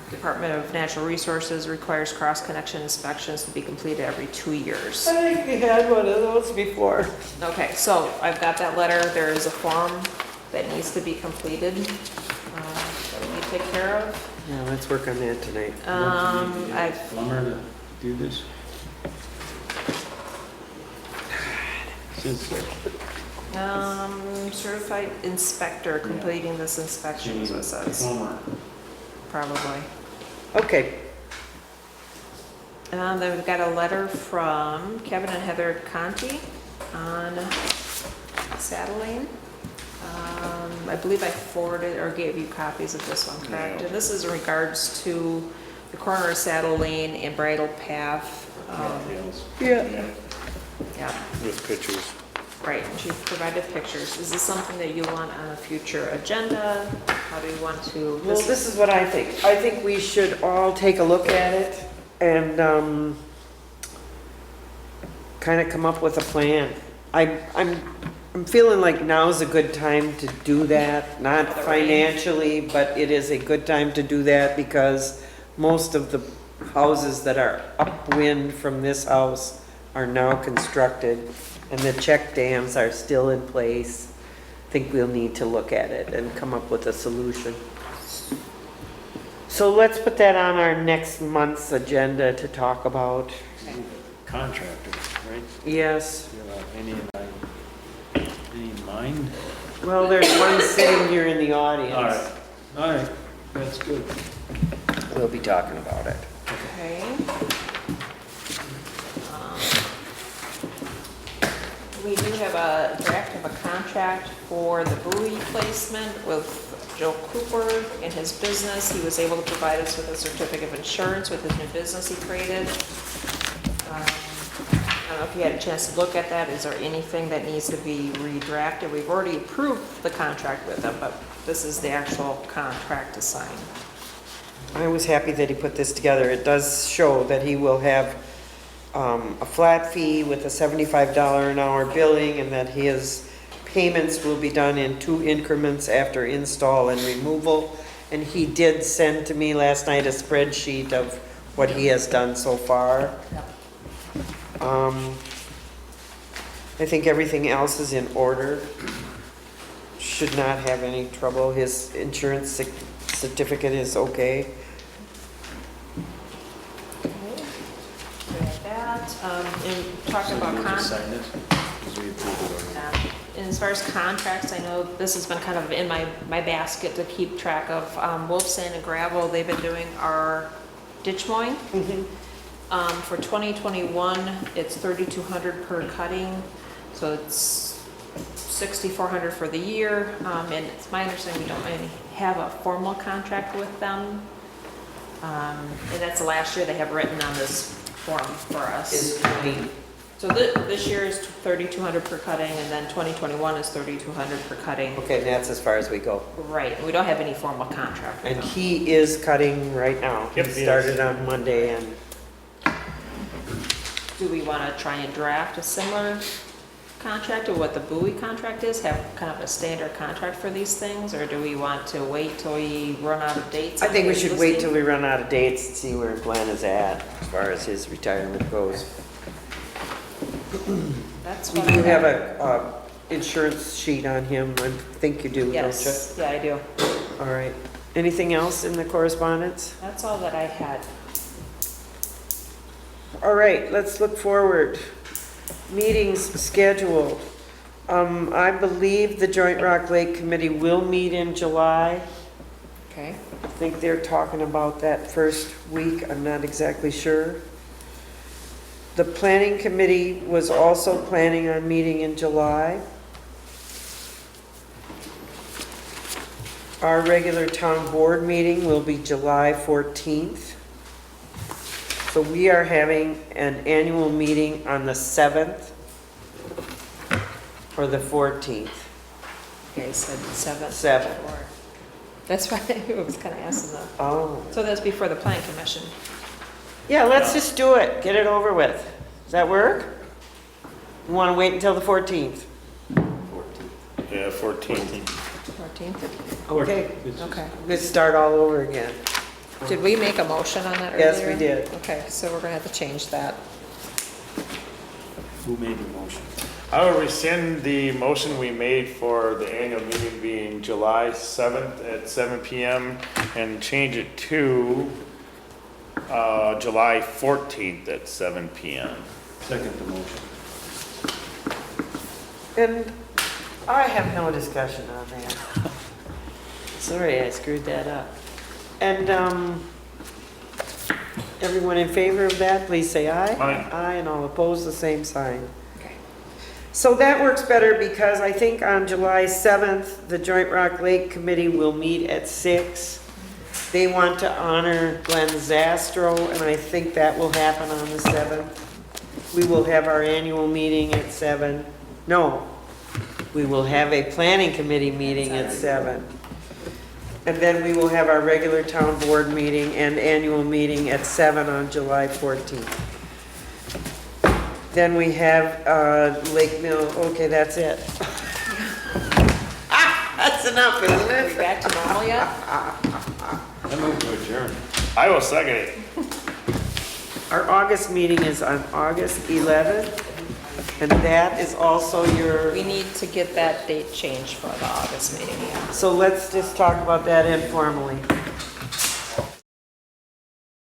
Department of Natural Resources requires cross-connection inspections to be completed every 2 years. I think we had one of those before. Okay, so I've got that letter. There is a form that needs to be completed, that we need to take care of. Yeah, let's work on that tonight. I've, Plumber to do this? Since certified inspector completing this inspection is what it says, plumber. probably. Okay, Then we've got a letter from Kevin and Heather Conti on Saddle Lane. I believe I forwarded or gave you copies of this one, correct? And this is in regards to the corner of Saddle Lane and Bridle Path. yeah. Yeah, With pictures. right, and she provided pictures. Is this something that you want on a future agenda? How do you want to? Well, this is what I think. I think we should all take a look at it and kind of come up with a plan. I'm feeling like now's a good time to do that, not For the rain. financially, but it is a good time to do that because most of the houses that are upwind from this house are now constructed and the check dams are still in place. I think we'll need to look at it and come up with a solution. So let's put that on our next month's agenda to talk about. Contractor, right? Yes. Do you have any in mind? Well, there's one sitting here in the audience. All right, that's good. We'll be talking about it. Okay. We do have a draft of a contract for the buoy placement with Joe Cooper in his business. He was able to provide us with a certificate of insurance with his new business he created. I don't know if you had a chance to look at that. Is there anything that needs to be redrafted? We've already approved the contract with them, but this is the actual contract to sign. I was happy that he put this together. It does show that he will have a flat fee with a $75 an hour billing and that his payments will be done in 2 increments after install and removal. And he did send to me last night a spreadsheet of what he has done so far. I think everything else is in order. Should not have any trouble. His insurance certificate is okay. Like that. And talking about Just contracts. sign it, 'cause we approved it already. And as far as contracts, I know this has been kind of in my basket to keep track of. Wolf Sand and Gravel, they've been doing our ditch mowing. For 2021, it's $3,200 per cutting, so it's $6,400 for the year. And it's my understanding we don't really have a formal contract with them. And that's the last year they have written on this form for us. Is clean. So this year is $3,200 per cutting, and then 2021 is $3,200 per cutting. Okay, and that's as far as we go. Right, we don't have any formal contract with And them. he is cutting right now. He Yep, he is. started on Monday and Do we want to try and draft a similar contract to what the buoy contract is? Have kind of a standard contract for these things? Or do we want to wait till we run out of dates? I on think we the should wait till existing? we run out of dates and see where Glenn is at as far as his retirement goes. That's We what do I have a insurance sheet on him. I think you do, don't you? Yes, yeah, I do. All right. Anything else in the correspondence? That's all that I had. All right, let's look forward. Meetings scheduled. I believe the Joint Rock Lake Committee will meet in July. Okay. I think they're talking about that first week. I'm not exactly sure. The Planning Committee was also planning on meeting in July. Our regular town board meeting will be July 14th. So we are having an annual meeting on the 7th or the 14th. Okay, so 7th. 7th. That's why I was kind of asking them. Oh. So that's before the planning commission. Yeah, let's just do it. Get it over with. Does that work? You want to wait until the 14th? Yeah, 14. 14th? Okay. Okay. Let's start all over again. Did we make a motion on that earlier? Yes, we did. Okay, so we're gonna have to change that. Who made the motion? I will rescind the motion we made for the annual meeting being July 7th at 7 PM and change it to July 14th at 7 PM. Second the motion. And I have no discussion on that. Sorry, I screwed that up. And, everyone in favor of that, please say aye. Aye. Aye, and all opposed, the same sign. Okay. So that works better because I think on July 7th, the Joint Rock Lake Committee will meet at 6. They want to honor Glenn Zastro, and I think that will happen on the 7th. We will have our annual meeting at 7. No, we will have a planning committee meeting at 7. And then we will have our regular town board meeting and annual meeting at 7 on July 14th. Then we have Lake Mill, okay, that's it. That's enough, isn't Are we it? back to normal yet? I move to adjourn. I will second it. Our August meeting is on August 11th, and that is also your, We need to get that date changed for the August meeting, yeah. so let's just talk about that informally.